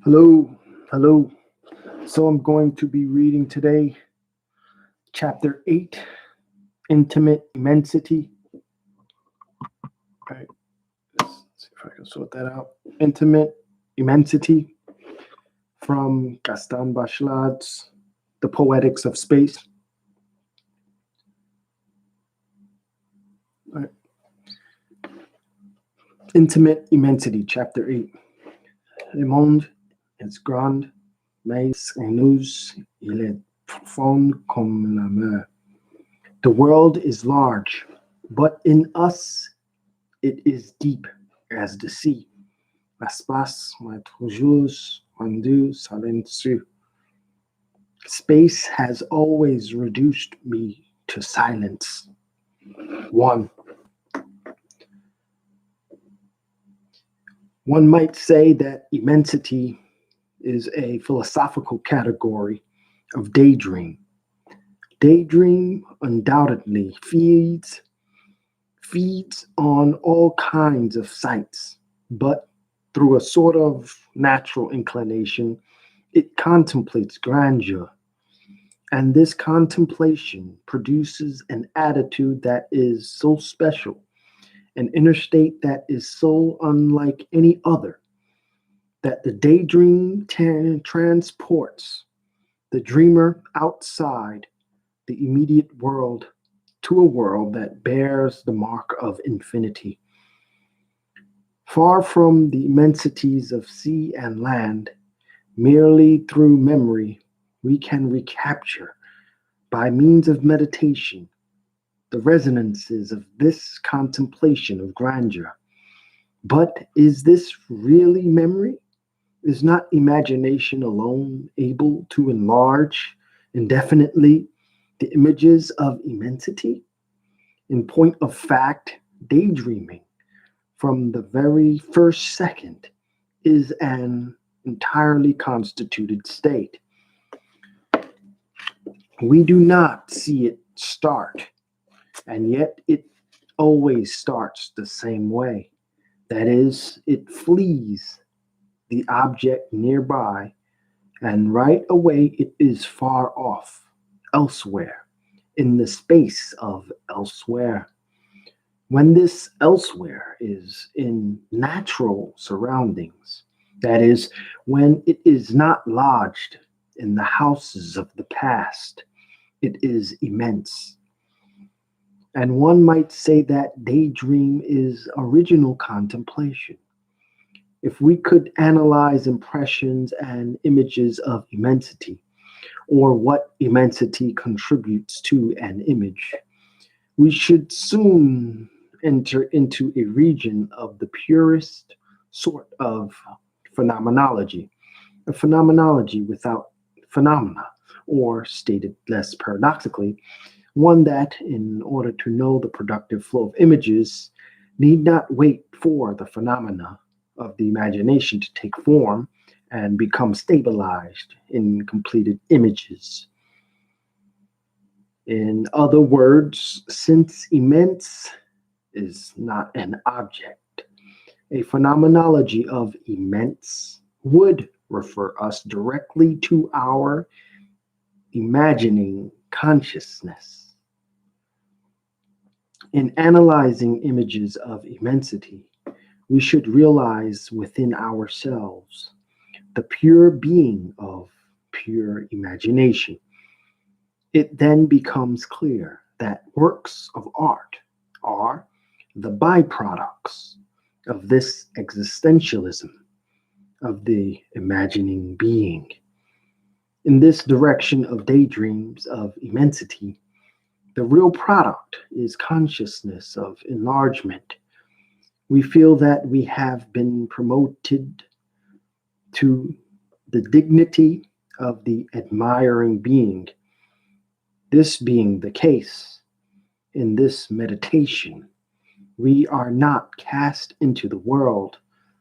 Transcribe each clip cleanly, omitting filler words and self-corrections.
Hello, hello. So I'm going to be reading today chapter 8, Intimate Immensity. All right, let's see if I can sort that out. Intimate Immensity from Gaston Bachelard's The Poetics of Space. All right. Intimate Immensity, chapter 8. Le monde est grand, mais en nous, il est profond comme la mer. The world is large, but in us it is deep as the sea. L'espace m'a toujours rendu silencieux. Space has always reduced me to silence. 1. One might say that immensity is a philosophical category of daydream. Daydream undoubtedly feeds on all kinds of sights, but through a sort of natural inclination, it contemplates grandeur. And this contemplation produces an attitude that is so special, an inner state that is so unlike any other, that the daydream transports the dreamer outside the immediate world to a world that bears the mark of infinity. Far from the immensities of sea and land, merely through memory we can recapture, by means of meditation, the resonances of this contemplation of grandeur. But is this really memory? Is not imagination alone able to enlarge indefinitely the images of immensity? In point of fact, daydreaming from the very first second is an entirely constituted state. We do not see it start, and yet it always starts the same way. That is, it flees the object nearby, and right away it is far off, elsewhere, in the space of elsewhere. When this elsewhere is in natural surroundings, that is, when it is not lodged in the houses of the past, it is immense. And one might say that daydream is original contemplation. If we could analyze impressions and images of immensity, or what immensity contributes to an image, we should soon enter into a region of the purest sort of phenomenology, a phenomenology without phenomena, or stated less paradoxically, one that, in order to know the productive flow of images, need not wait for the phenomena of the imagination to take form and become stabilized in completed images. In other words, since immense is not an object, a phenomenology of immense would refer us directly to our imagining consciousness. In analyzing images of immensity, we should realize within ourselves the pure being of pure imagination. It then becomes clear that works of art are the byproducts of this existentialism of the imagining being. In this direction of daydreams of immensity, the real product is consciousness of enlargement. We feel that we have been promoted to the dignity of the admiring being. This being the case, in this meditation, we are not cast into the world,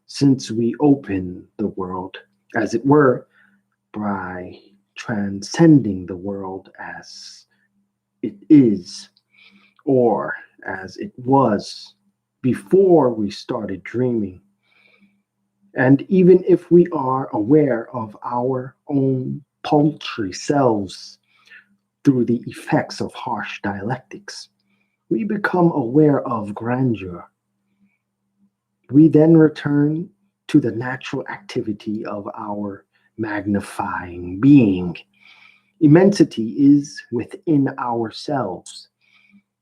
since we open the world, as it were, by transcending the world as it is, or as it was before we started dreaming. And even if we are aware of our own paltry selves through the effects of harsh dialectics, we become aware of grandeur. We then return to the natural activity of our magnifying being. Immensity is within ourselves.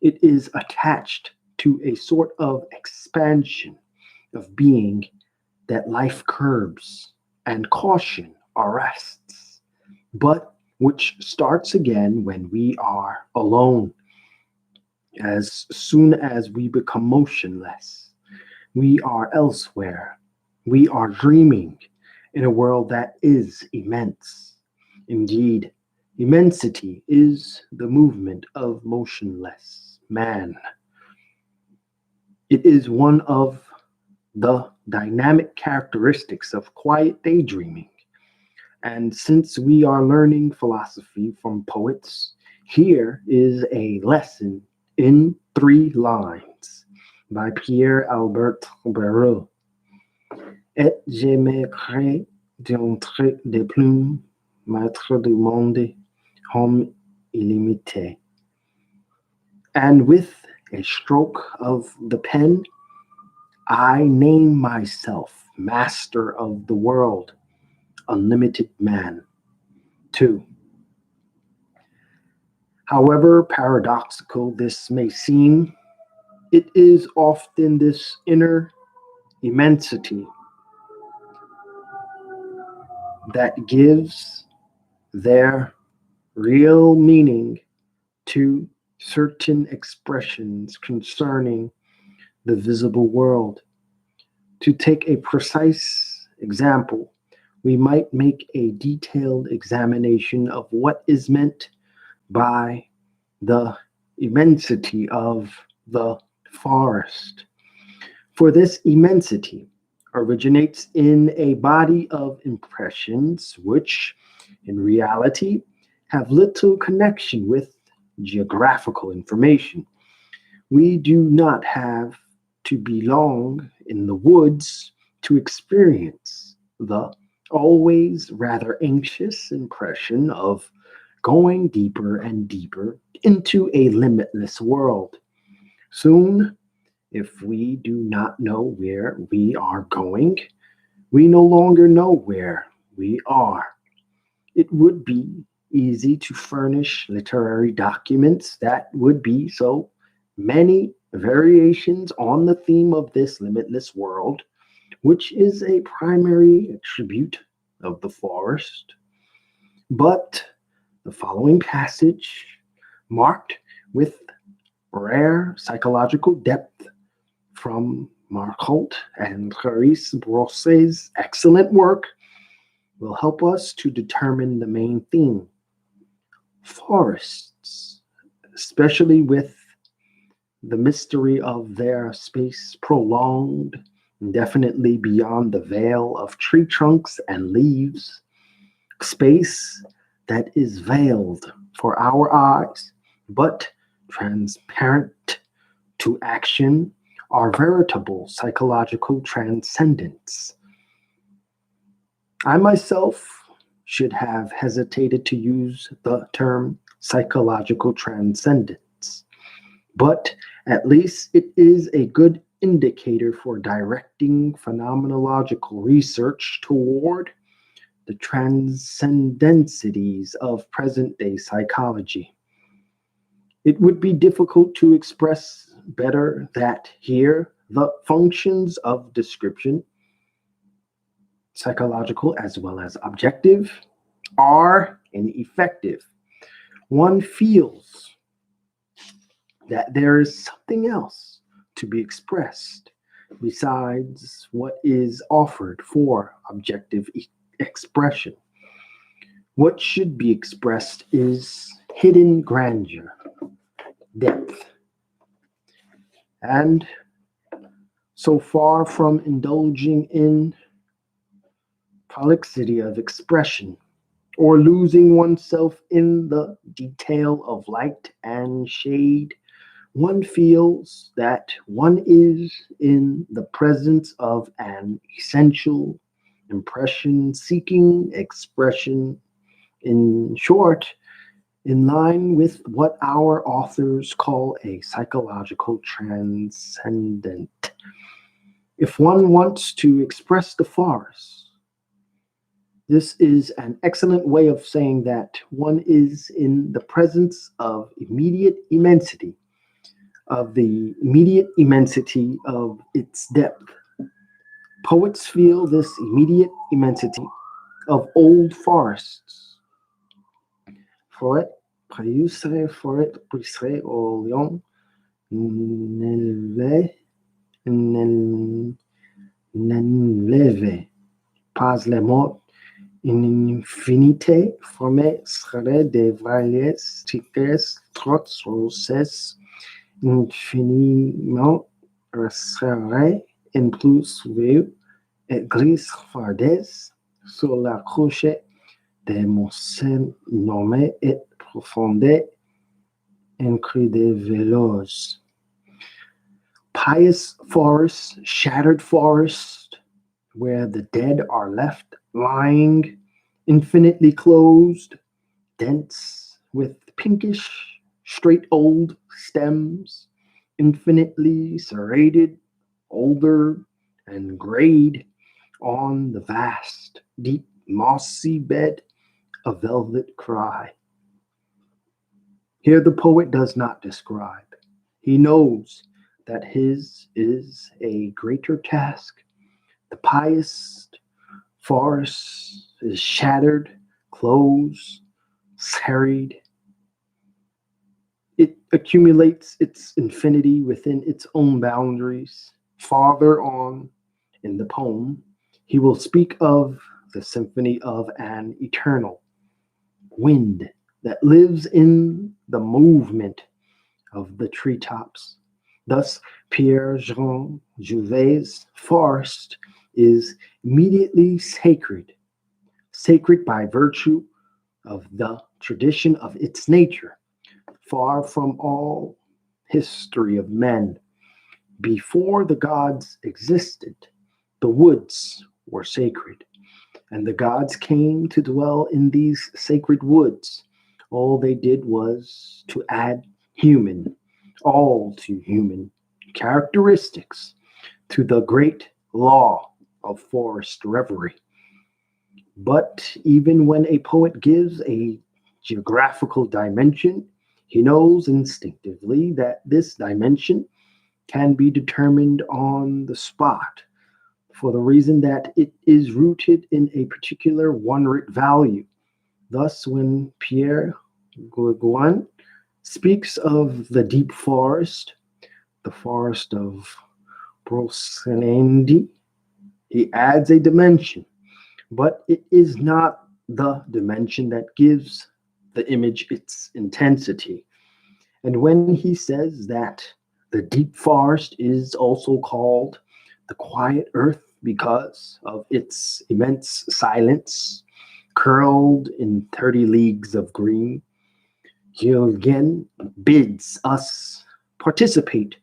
It is attached to a sort of expansion of being that life curbs and caution arrests, but which starts again when we are alone. As soon as we become motionless, we are elsewhere. We are dreaming in a world that is immense. Indeed, immensity is the movement of motionless man. It is one of the dynamic characteristics of quiet daydreaming. And since we are learning philosophy from poets, here is a lesson in 3 lines by Pierre-Albert-Bireau. Et j'aimerais d'entrer de plumes, maître du monde, homme illimité. And with a stroke of the pen, I name myself master of the world, unlimited man. 2. However paradoxical this may seem, it is often this inner immensity that gives their real meaning to certain expressions concerning the visible world. To take a precise example, we might make a detailed examination of what is meant by the immensity of the forest. For this immensity originates in a body of impressions which, in reality, have little connection with geographical information. We do not have to belong in the woods to experience the always rather anxious impression of going deeper and deeper into a limitless world. Soon, if we do not know where we are going, we no longer know where we are. It would be easy to furnish literary documents that would be so many variations on the theme of this limitless world, which is a primary attribute of the forest. But the following passage, marked with rare psychological depth from Marcotte and Clarice Brosset's excellent work, will help us to determine the main theme. Forests, especially with the mystery of their space prolonged indefinitely beyond the veil of tree trunks and leaves, space that is veiled for our eyes, but transparent to action, are veritable psychological transcendence. I myself should have hesitated to use the term psychological transcendence, but at least it is a good indicator for directing phenomenological research toward the transcendencies of present day psychology. It would be difficult to express better that here the functions of description, psychological as well as objective, are ineffective. One feels that there is something else to be expressed besides what is offered for objective expression. What should be expressed is hidden grandeur, depth. And so far from indulging in prolixity of expression or losing oneself in the detail of light and shade, one feels that one is in the presence of an essential impression seeking expression. In short, in line with what our authors call a psychological transcendent. If one wants to express the forest, this is an excellent way of saying that one is in the presence of immediate immensity, of the immediate immensity of its depth. Poets feel this immediate immensity of old forests. Forêt prairie, forêt prairie au lion, n'élevait, n'élevait pas les mots. Une infinité formée serait des variés tickets, trots, roses, infiniment resserrés, en plus vieux, et gris fardés, sur la crochet des mousses nommées et profondes, en cri de velours. Pious forests, shattered forests, where the dead are left lying, infinitely closed, dense with pinkish, straight old stems, infinitely serrated, older, and grayed on the vast, deep, mossy bed, a velvet cry. Here the poet does not describe. He knows that his is a greater task. The pious forest is shattered, closed, serried. It accumulates its infinity within its own boundaries. Farther on in the poem, he will speak of the symphony of an eternal wind that lives in the movement of the treetops. Thus, Pierre-Jean Jouvet's forest is immediately sacred, sacred by virtue of the tradition of its nature, far from all history of men. Before the gods existed, the woods were sacred, and the gods came to dwell in these sacred woods. All they did was to add human, all to human characteristics to the great law of forest reverie. But even when a poet gives a geographical dimension, he knows instinctively that this dimension can be determined on the spot for the reason that it is rooted in a particular one-writ value. Thus, when Pierre-Jean speaks of the deep forest, the forest of Brocéliande, he adds a dimension, but it is not the dimension that gives the image its intensity. And when he says that the deep forest is also called the quiet earth because of its immense silence, curled in 30 leagues of green, he again bids us participate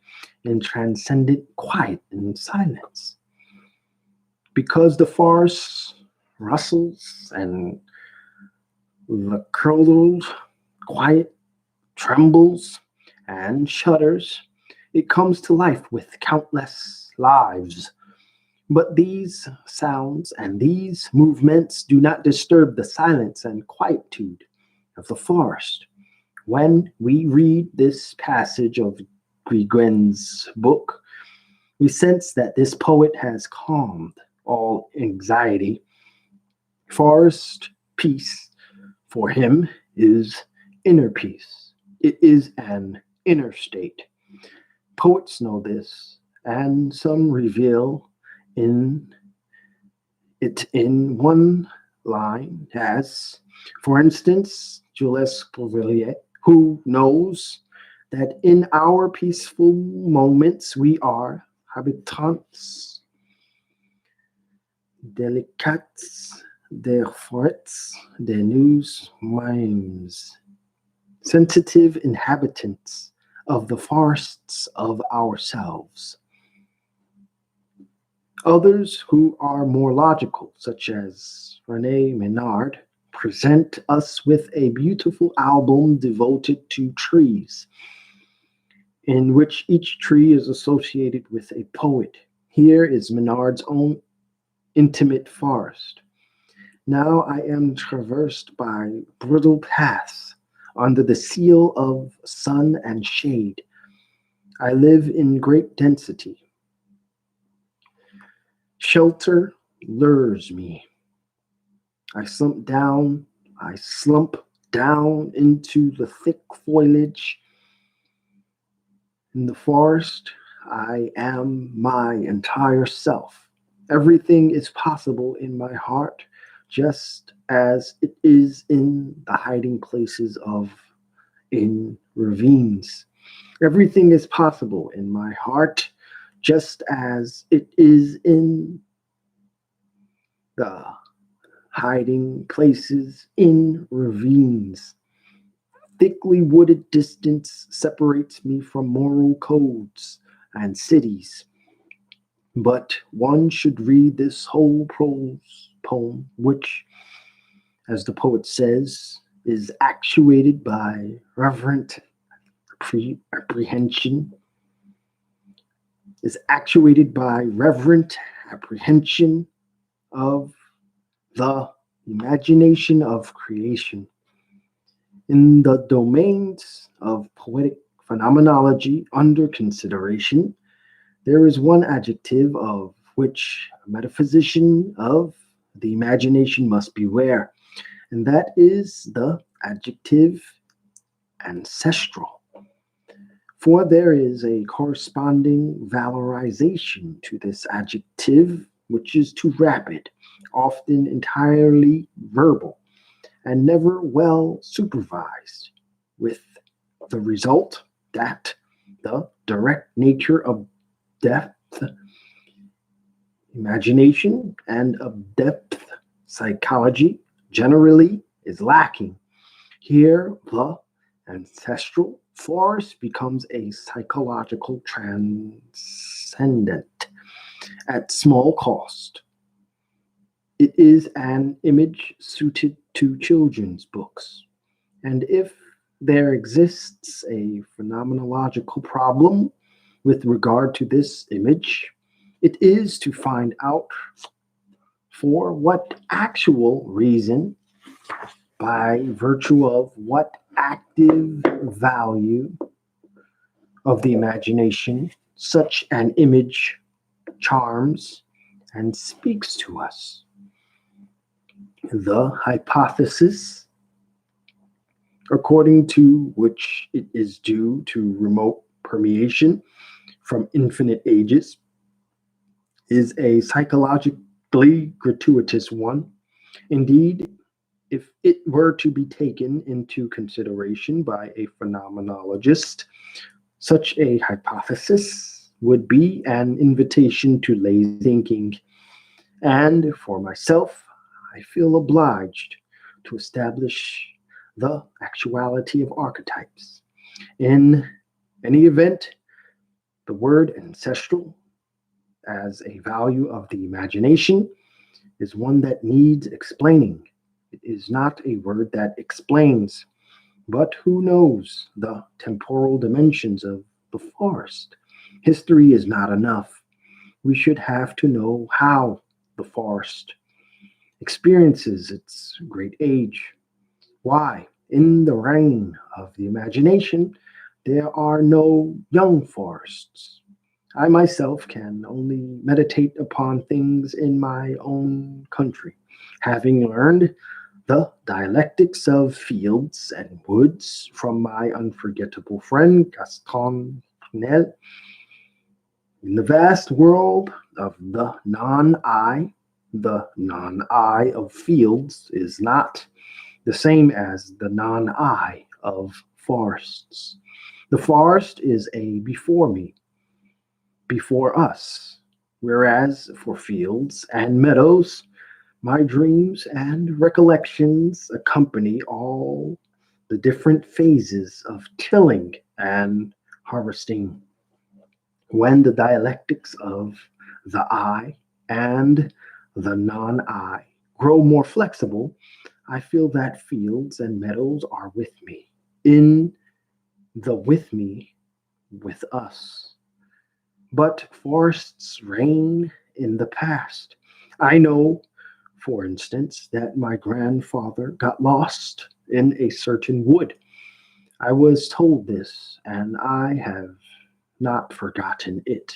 in transcendent quiet and silence. Because the forest rustles and the curled quiet trembles and shudders, it comes to life with countless lives. But these sounds and these movements do not disturb the silence and quietude of the forest. When we read this passage of Guiguen's book, we sense that this poet has calmed all anxiety. Forest peace for him is inner peace. It is an inner state. Poets know this, and some reveal in it in one line, as, for instance, Jules Cuvelier, who knows that in our peaceful moments we are habitants délicats des forêts, des nous mimes, sensitive inhabitants of the forests of ourselves. Others who are more logical, such as Rene Menard, present us with a beautiful album devoted to trees, in which each tree is associated with a poet. Here is Menard's own intimate forest. Now I am traversed by brittle paths under the seal of sun and shade. I live in great density. Shelter lures me. I slump down, I slump down into the thick foliage in the forest. I am my entire self. Everything is possible in my heart, just as it is in the hiding places of in ravines. Everything is possible in my heart, just as it is in the hiding places in ravines. Thickly wooded distance separates me from moral codes and cities. But one should read this whole prose poem, which, as the poet says, is actuated by reverent apprehension, is actuated by reverent apprehension of the imagination of creation. In the domains of poetic phenomenology under consideration, there is one adjective of which a metaphysician of the imagination must beware, and that is the adjective ancestral. For there is a corresponding valorization to this adjective, which is too rapid, often entirely verbal, and never well supervised, with the result that the direct nature of depth imagination and of depth psychology generally is lacking. Here, the ancestral forest becomes a psychological transcendent at small cost. It is an image suited to children's books. And if there exists a phenomenological problem with regard to this image, it is to find out for what actual reason, by virtue of what active value of the imagination, such an image charms and speaks to us. The hypothesis according to which it is due to remote permeation from infinite ages, is a psychologically gratuitous one. Indeed, if it were to be taken into consideration by a phenomenologist, such a hypothesis would be an invitation to lazy thinking. And for myself, I feel obliged to establish the actuality of archetypes. In any event, the word ancestral as a value of the imagination is one that needs explaining. It is not a word that explains, but who knows the temporal dimensions of the forest? History is not enough. We should have to know how the forest experiences its great age. Why? In the reign of the imagination, there are no young forests. I myself can only meditate upon things in my own country, having learned the dialectics of fields and woods from my unforgettable friend Gaston. In the vast world of the non I of fields is not the same as the non I of forests. The forest is a before me, before us, whereas for fields and meadows, my dreams and recollections accompany all the different phases of tilling and harvesting. When the dialectics of the I and the non-I grow more flexible, I feel that fields and meadows are with me, in the with me, with us. But forests reign in the past. I know, for instance, that my grandfather got lost in a certain wood. I was told this, and I have not forgotten it.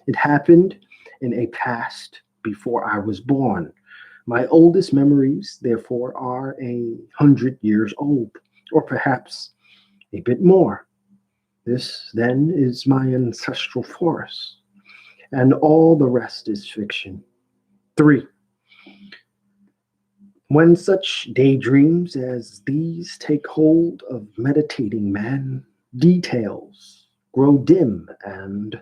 It happened in a past before I was born. My oldest memories, therefore, are 100 years old, or perhaps a bit more. This, then, is my ancestral forest, and all the rest is fiction. 3. When such daydreams as these take hold of meditating man, details grow dim and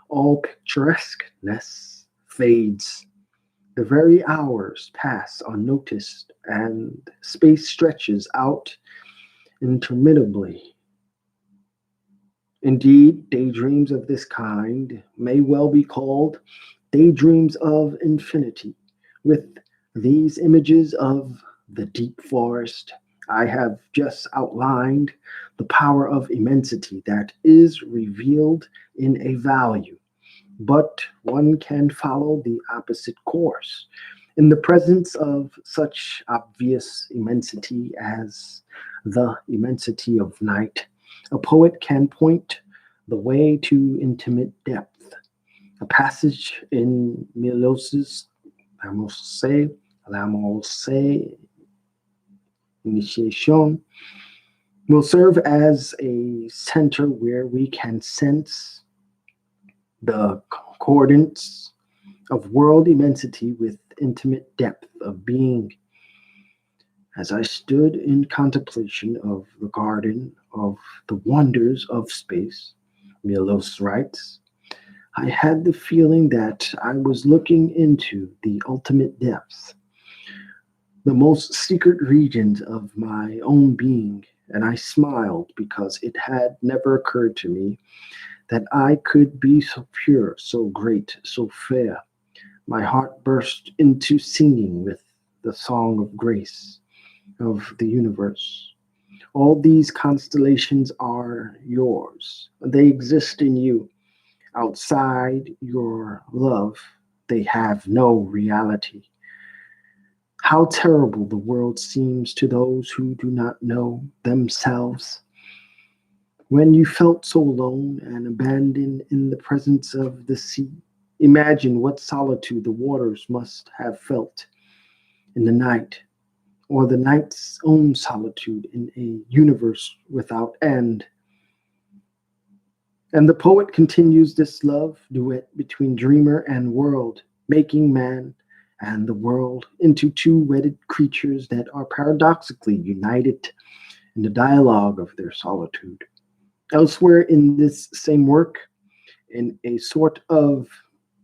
all picturesqueness fades. The very hours pass unnoticed, and space stretches out interminably. Indeed, daydreams of this kind may well be called daydreams of infinity, with these images of the deep forest. I have just outlined the power of immensity that is revealed in a value, but one can follow the opposite course. In the presence of such obvious immensity as the immensity of night, a poet can point the way to intimate depth. A passage in Milos's La Morse Initiation will serve as a center where we can sense the concordance of world immensity with intimate depth of being. As I stood in contemplation of the garden of the wonders of space, Milos writes, I had the feeling that I was looking into the ultimate depths, the most secret regions of my own being, and I smiled because it had never occurred to me that I could be so pure, so great, so fair. My heart burst into singing with the song of grace of the universe. All these constellations are yours. They exist in you. Outside your love, they have no reality. How terrible the world seems to those who do not know themselves. When you felt so alone and abandoned in the presence of the sea, imagine what solitude the waters must have felt in the night, or the night's own solitude in a universe without end. And the poet continues this love duet between dreamer and world, making man and the world into two wedded creatures that are paradoxically united in the dialogue of their solitude. Elsewhere in this same work, in a sort of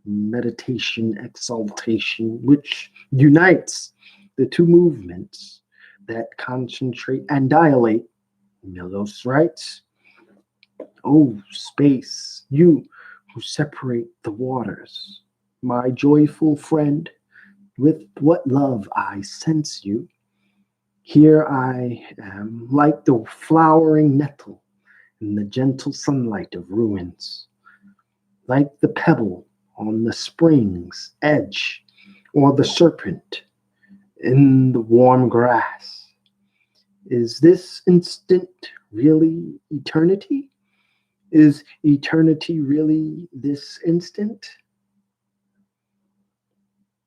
meditation exaltation which unites the two movements that concentrate and dilate, Milos writes, O space, you who separate the waters, my joyful friend, with what love I sense you. Here I am, like the flowering nettle in the gentle sunlight of ruins, like the pebble on the spring's edge, or the serpent in the warm grass. Is this instant really eternity? Is eternity really this instant?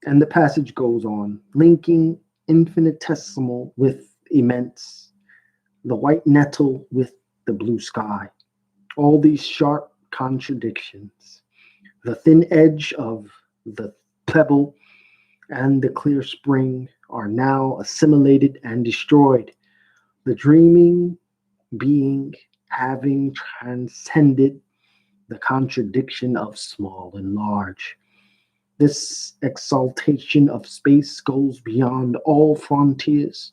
And the passage goes on, linking infinitesimal with immense, the white nettle with the blue sky. All these sharp contradictions, the thin edge of the pebble and the clear spring are now assimilated and destroyed. The dreaming being having transcended the contradiction of small and large. This exaltation of space goes beyond all frontiers,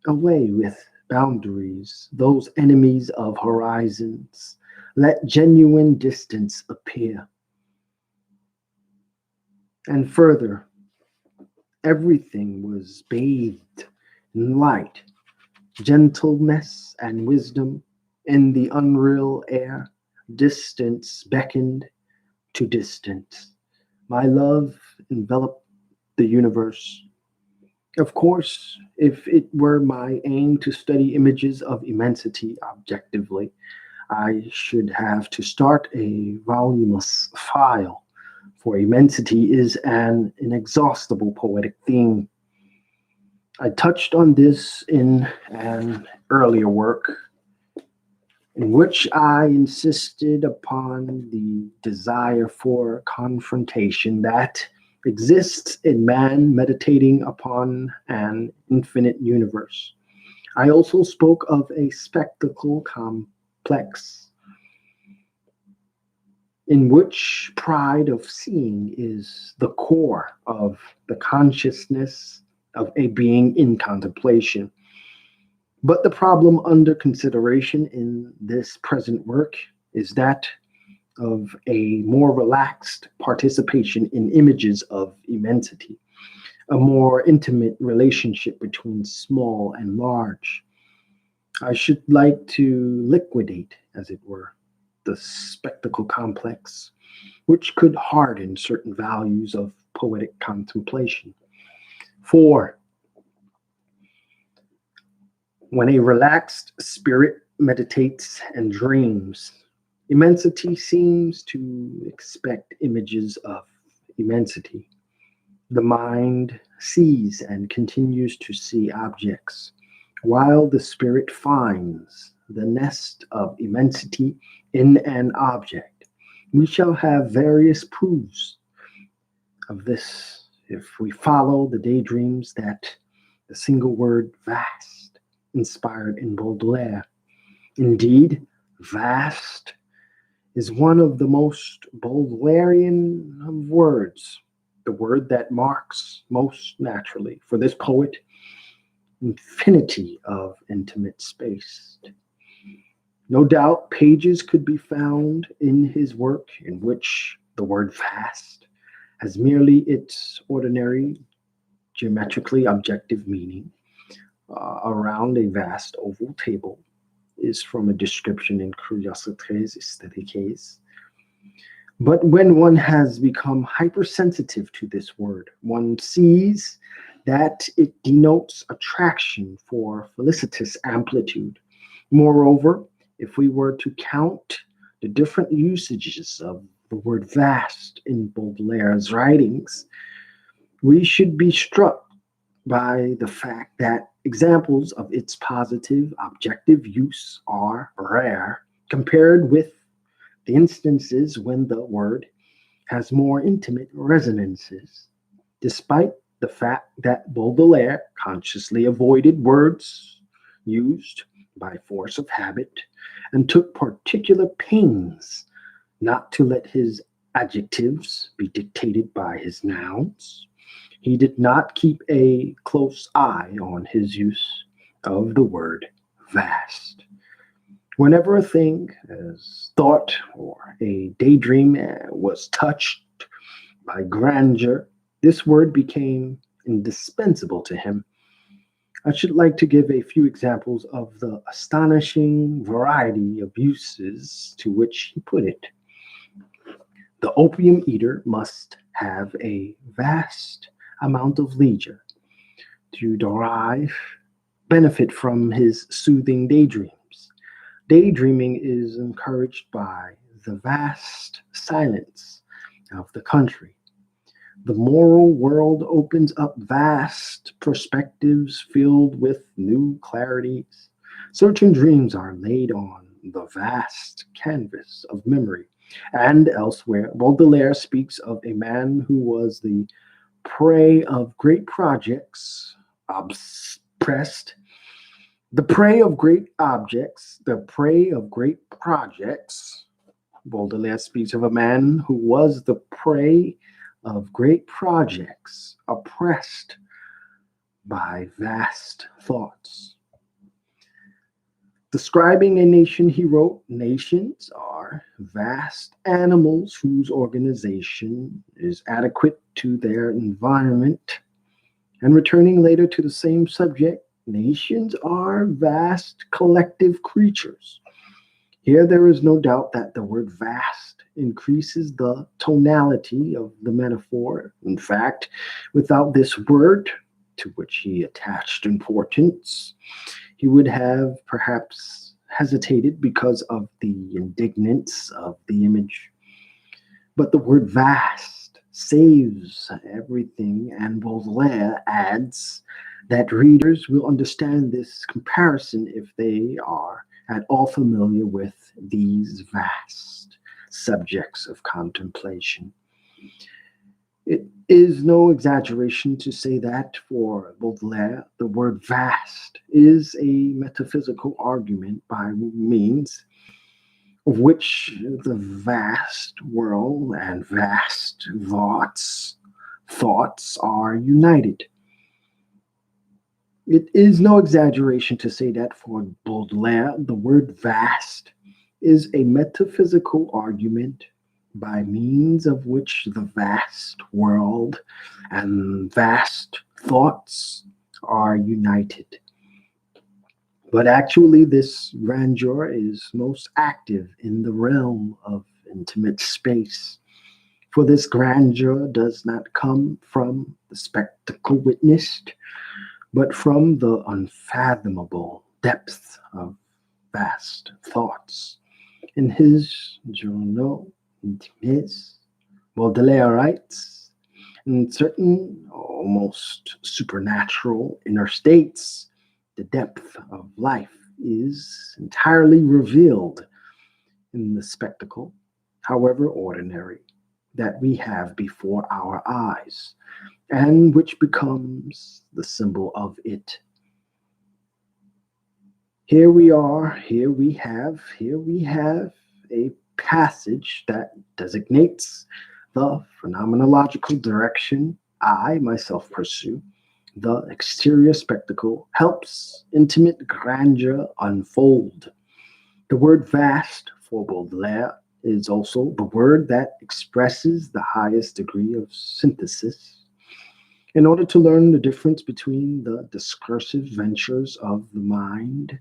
away with boundaries, those enemies of horizons. Let genuine distance appear. And further, everything was bathed in light, gentleness, and wisdom. In the unreal air, distance beckoned to distance. My love enveloped the universe. Of course, if it were my aim to study images of immensity objectively, I should have to start a voluminous file, for immensity is an inexhaustible poetic theme. I touched on this in an earlier work in which I insisted upon the desire for confrontation that exists in man meditating upon an infinite universe. I also spoke of a spectacle complex in which pride of seeing is the core of the consciousness of a being in contemplation. But the problem under consideration in this present work is that of a more relaxed participation in images of immensity, a more intimate relationship between small and large. I should like to liquidate, as it were, the spectacle complex, which could harden certain values of poetic contemplation. For when a relaxed spirit meditates and dreams, immensity seems to expect images of immensity. The mind sees and continues to see objects, while the spirit finds the nest of immensity in an object. We shall have various proofs of this if we follow the daydreams that the single word vast inspired in Baudelaire. Indeed, vast is one of the most Baudelairean of words, the word that marks most naturally for this poet infinity of intimate space. No doubt pages could be found in his work in which the word vast has merely its ordinary geometrically objective meaning. Around a vast oval table is from a description in Curiosités Esthétiques. But when one has become hypersensitive to this word, one sees that it denotes attraction for felicitous amplitude. Moreover, if we were to count the different usages of the word vast in Baudelaire's writings, we should be struck by the fact that examples of its positive objective use are rare compared with the instances when the word has more intimate resonances, despite the fact that Baudelaire consciously avoided words used by force of habit and took particular pains not to let his adjectives be dictated by his nouns. He did not keep a close eye on his use of the word vast. Whenever a thing, as thought or a daydream, was touched by grandeur, this word became indispensable to him. I should like to give a few examples of the astonishing variety of uses to which he put it. The opium eater must have a vast amount of leisure to derive benefit from his soothing daydreams. Daydreaming is encouraged by the vast silence of the country. The moral world opens up vast perspectives filled with new clarities. Certain dreams are laid on the vast canvas of memory. And elsewhere, Baudelaire speaks of a man who was the prey of great projects, oppressed, the prey of great objects, the prey of great projects. Baudelaire speaks of a man who was the prey of great projects, oppressed by vast thoughts. Describing a nation, he wrote, nations are vast animals whose organization is adequate to their environment. And returning later to the same subject, nations are vast collective creatures. Here there is no doubt that the word vast increases the tonality of the metaphor. In fact, without this word, to which he attached importance, he would have perhaps hesitated because of the indignance of the image. But the word vast saves everything, and Baudelaire adds that readers will understand this comparison if they are at all familiar with these vast subjects of contemplation. It is no exaggeration to say that for Baudelaire, the word vast is a metaphysical argument by means of which the vast world and vast thoughts are united. It is no exaggeration to say that for Baudelaire, the word vast is a metaphysical argument by means of which the vast world and vast thoughts are united. But actually, this grandeur is most active in the realm of intimate space. For this grandeur does not come from the spectacle witnessed, but from the unfathomable depth of vast thoughts. In his Journal Intimes, Baudelaire writes, in certain almost supernatural inner states, the depth of life is entirely revealed in the spectacle, however ordinary, that we have before our eyes, and which becomes the symbol of it. Here we are, here we have a passage that designates the phenomenological direction I myself pursue. The exterior spectacle helps intimate grandeur unfold. The word vast for Baudelaire is also the word that expresses the highest degree of synthesis. In order to learn the difference between the discursive ventures of the mind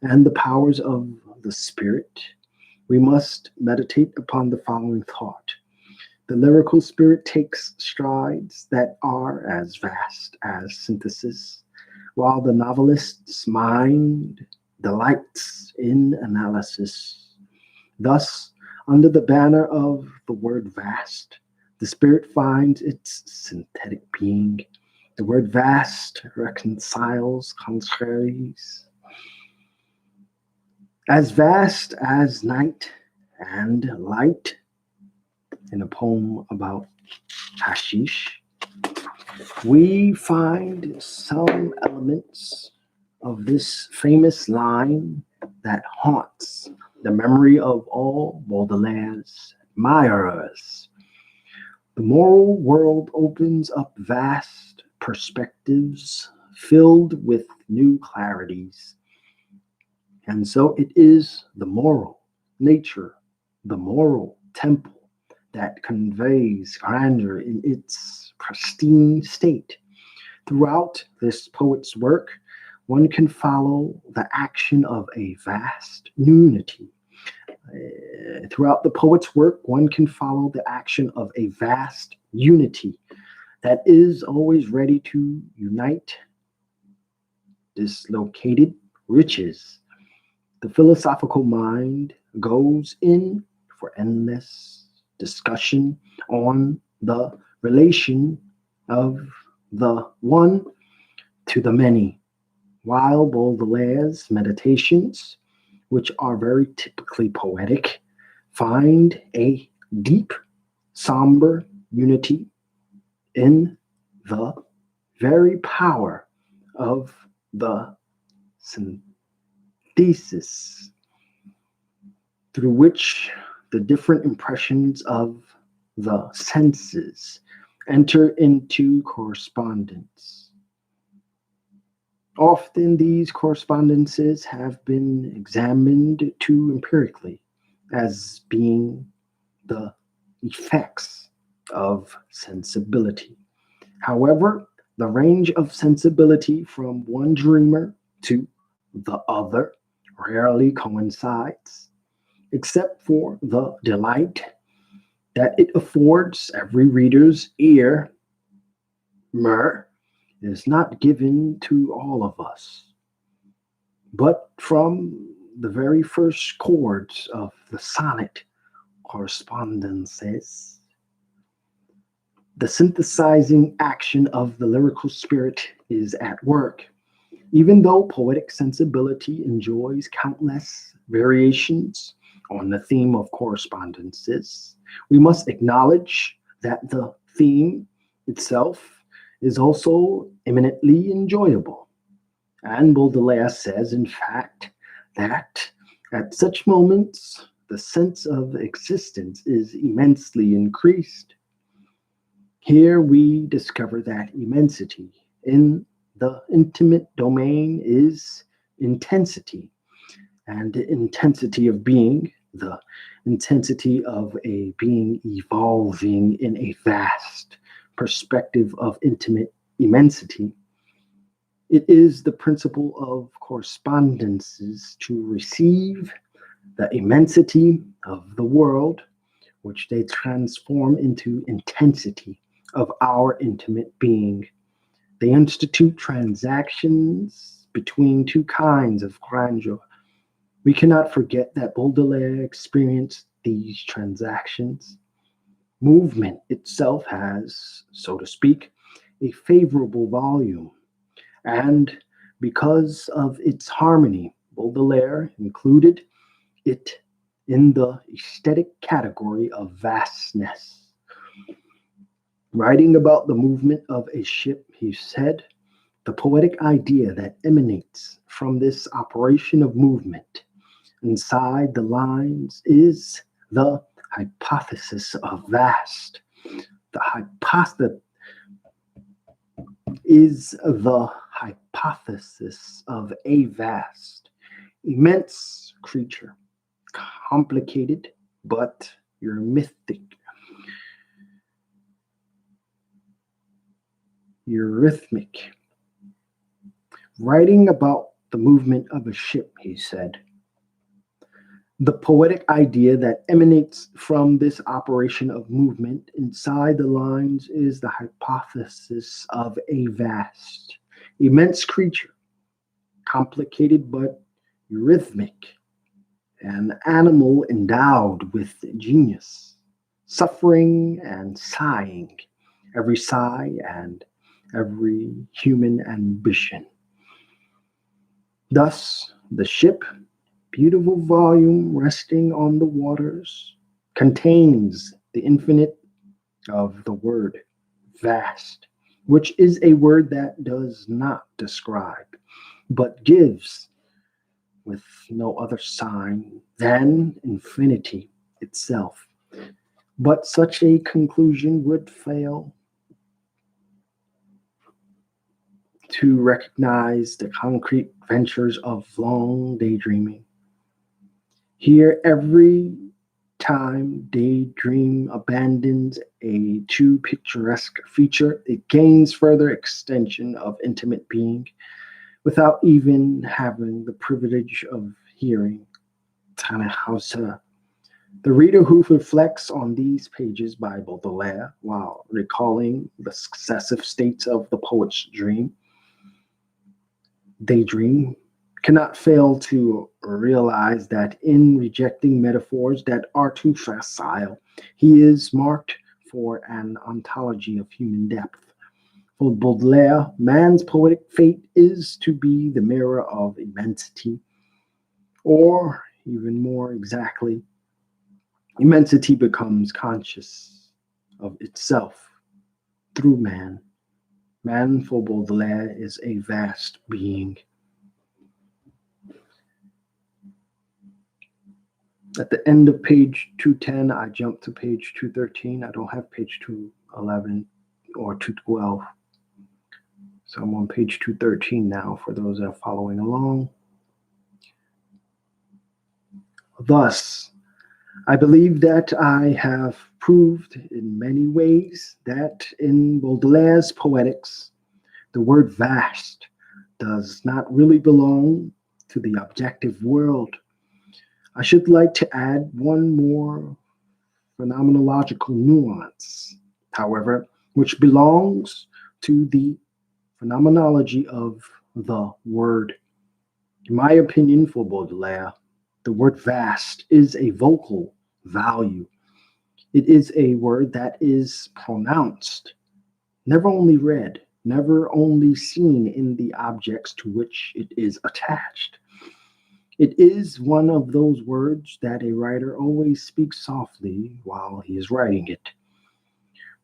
and the powers of the spirit, we must meditate upon the following thought. The lyrical spirit takes strides that are as vast as synthesis, while the novelist's mind delights in analysis. Thus, under the banner of the word vast, the spirit finds its synthetic being. The word vast reconciles contraries. As vast as night and light, in a poem about hashish, we find some elements of this famous line that haunts the memory of all Baudelaire's admirers. The moral world opens up vast perspectives filled with new clarities. And so it is the moral nature, the moral temple that conveys grandeur in its pristine state. Throughout this poet's work, one can follow the action of a vast unity. Throughout the poet's work, one can follow the action of a vast unity that is always ready to unite dislocated riches. The philosophical mind goes in for endless discussion on the relation of the one to the many, while Baudelaire's meditations, which are very typically poetic, find a deep, somber unity in the very power of the synthesis through which the different impressions of the senses enter into correspondence. Often these correspondences have been examined too empirically as being the effects of sensibility. However, the range of sensibility from one dreamer to the other rarely coincides, except for the delight that it affords every reader's ear. Myrrh is not given to all of us, but from the very first chords of the sonnet correspondences, the synthesizing action of the lyrical spirit is at work. Even though poetic sensibility enjoys countless variations on the theme of correspondences, we must acknowledge that the theme itself is also eminently enjoyable. And Baudelaire says, in fact, that at such moments the sense of existence is immensely increased. Here we discover that immensity in the intimate domain is intensity, and the intensity of being, the intensity of a being evolving in a vast perspective of intimate immensity. It is the principle of correspondences to receive the immensity of the world, which they transform into intensity of our intimate being. They institute transactions between two kinds of grandeur. We cannot forget that Baudelaire experienced these transactions. Movement itself has, so to speak, a favorable volume, and because of its harmony, Baudelaire included it in the aesthetic category of vastness. Writing about the movement of a ship, he said, the poetic idea that emanates from this operation of movement inside the lines is the hypothesis of vast. The hypothesis is the hypothesis of a vast, immense creature, complicated but eurythmic. Writing about the movement of a ship, he said, the poetic idea that emanates from this operation of movement inside the lines is the hypothesis of a vast, immense creature, complicated but eurythmic, an animal endowed with genius, suffering and sighing, every sigh and every human ambition. Thus, the ship, beautiful volume resting on the waters, contains the infinite of the word vast, which is a word that does not describe, but gives with no other sign than infinity itself. But such a conclusion would fail to recognize the concrete ventures of long daydreaming. Here, every time daydream abandons a too picturesque feature, it gains further extension of intimate being without even having the privilege of hearing. Tannhauser. The reader who reflects on these pages by Baudelaire while recalling the successive states of the poet's daydream, cannot fail to realize that in rejecting metaphors that are too facile, he is marked for an ontology of human depth. For Baudelaire, man's poetic fate is to be the mirror of immensity, or even more exactly, immensity becomes conscious of itself through man. Man, for Baudelaire, is a vast being. At the end of page 210, I jump to page 213. I don't have page 211 or 212. So I'm on page 213 now for those that are following along. Thus, I believe that I have proved in many ways that in Baudelaire's Poetics, the word vast does not really belong to the objective world. I should like to add one more phenomenological nuance, however, which belongs to the phenomenology of the word. In my opinion, for Baudelaire, the word vast is a vocal value. It is a word that is pronounced, never only read, never only seen in the objects to which it is attached. It is one of those words that a writer always speaks softly while he is writing it.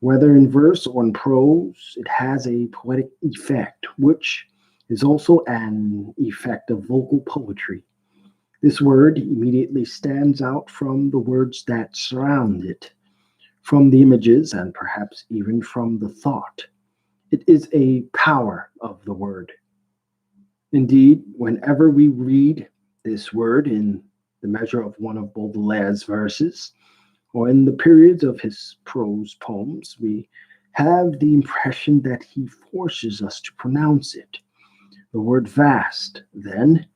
Whether in verse or in prose, it has a poetic effect, which is also an effect of vocal poetry. This word immediately stands out from the words that surround it, from the images, and perhaps even from the thought. It is a power of the word. Indeed, whenever we read this word in the measure of one of Baudelaire's verses, or in the periods of his prose poems, we have the impression that he forces us to pronounce it. The word vast, then,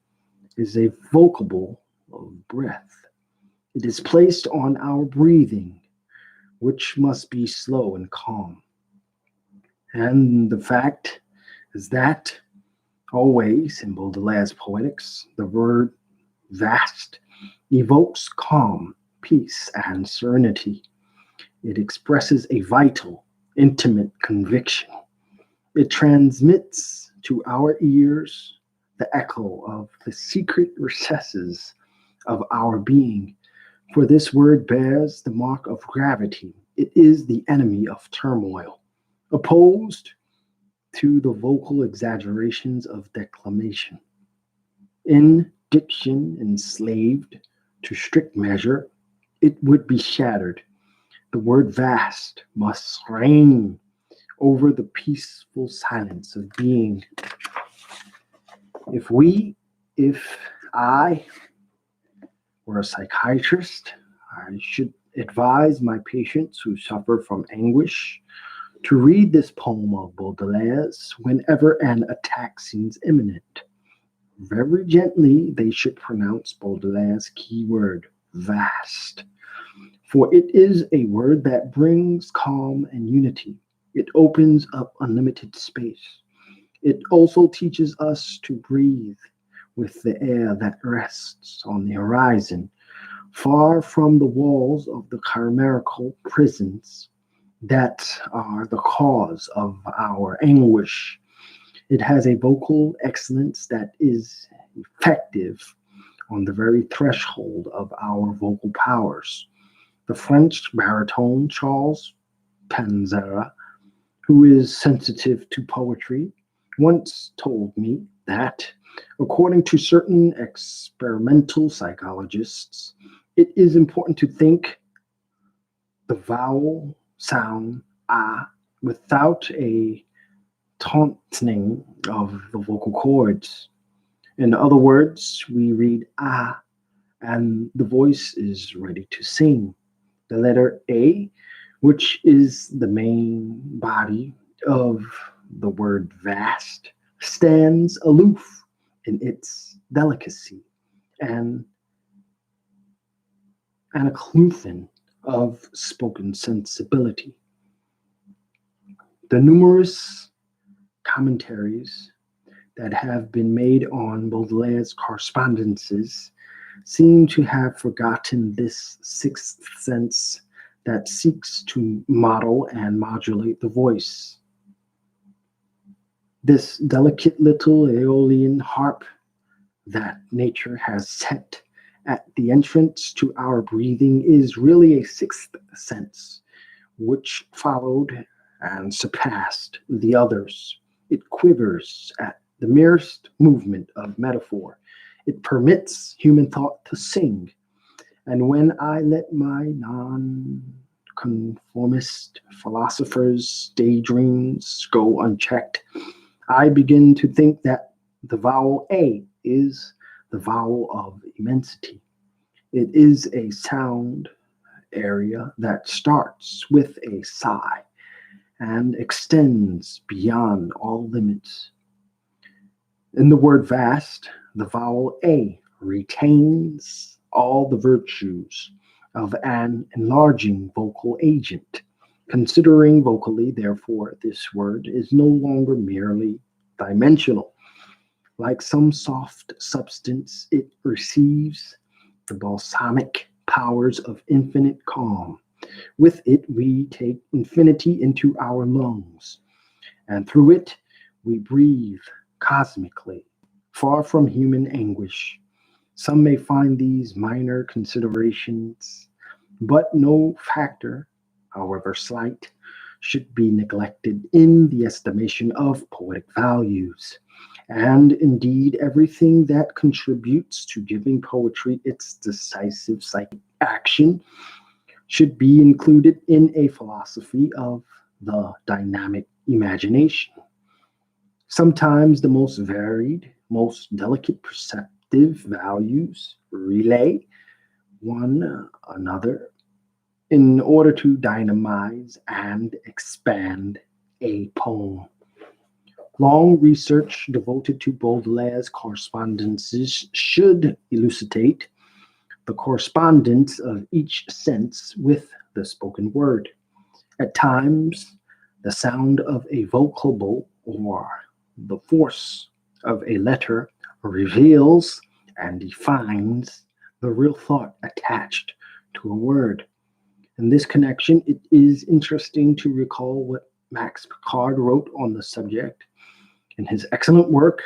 is a vocable of breath. It is placed on our breathing, which must be slow and calm. And the fact is that always in Baudelaire's Poetics, the word vast evokes calm, peace, and serenity. It expresses a vital, intimate conviction. It transmits to our ears the echo of the secret recesses of our being. For this word bears the mark of gravity. It is the enemy of turmoil, opposed to the vocal exaggerations of declamation. In diction enslaved to strict measure, it would be shattered. The word vast must reign over the peaceful silence of being. If I were a psychiatrist, I should advise my patients who suffer from anguish to read this poem of Baudelaire's whenever an attack seems imminent. Very gently, they should pronounce Baudelaire's key word, vast, for it is a word that brings calm and unity. It opens up unlimited space. It also teaches us to breathe with the air that rests on the horizon, far from the walls of the chimerical prisons that are the cause of our anguish. It has a vocal excellence that is effective on the very threshold of our vocal powers. The French baritone Charles Panzera, who is sensitive to poetry, once told me that, according to certain experimental psychologists, it is important to think the vowel sound ah without a tauntning of the vocal cords. In other words, we read ah and the voice is ready to sing. The letter A, which is the main body of the word vast, stands aloof in its delicacy and a cluthin of spoken sensibility. The numerous commentaries that have been made on Baudelaire's correspondences seem to have forgotten this sixth sense that seeks to model and modulate the voice. This delicate little Aeolian harp that nature has set at the entrance to our breathing is really a sixth sense, which followed and surpassed the others. It quivers at the merest movement of metaphor. It permits human thought to sing. And when I let my non-conformist philosophers' daydreams go unchecked, I begin to think that the vowel A is the vowel of immensity. It is a sound area that starts with a sigh and extends beyond all limits. In the word vast, the vowel A retains all the virtues of an enlarging vocal agent. Considering vocally, therefore, this word is no longer merely dimensional. Like some soft substance, it receives the balsamic powers of infinite calm. With it, we take infinity into our lungs, and through it, we breathe cosmically, far from human anguish. Some may find these minor considerations, but no factor, however slight, should be neglected in the estimation of poetic values. And indeed, everything that contributes to giving poetry its decisive psychic action should be included in a philosophy of the dynamic imagination. Sometimes the most varied, most delicate perceptive values relay one another in order to dynamize and expand a poem. Long research devoted to Baudelaire's correspondences should elucidate the correspondence of each sense with the spoken word. At times, the sound of a vocable or the force of a letter reveals and defines the real thought attached to a word. In this connection, it is interesting to recall what Max Picard wrote on the subject in his excellent work,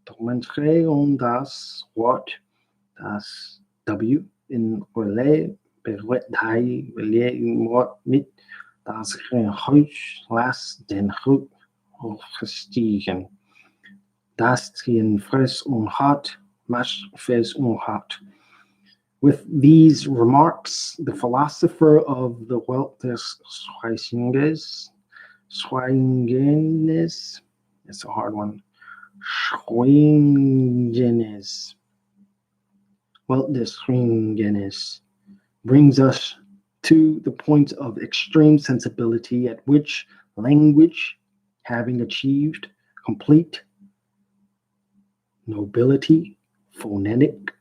Documentary on das Wort, das W, in Relais Bewertheit Wort mit das Gehuis las den Groep gestiegen. Das Tien fres hat, mas fes hat. With these remarks, the philosopher of the Welt des Schweinges, it's a hard one, Schwingenes, Welt des Schwingenes, brings us to the point of extreme sensibility at which language, having achieved complete nobility, phonetic.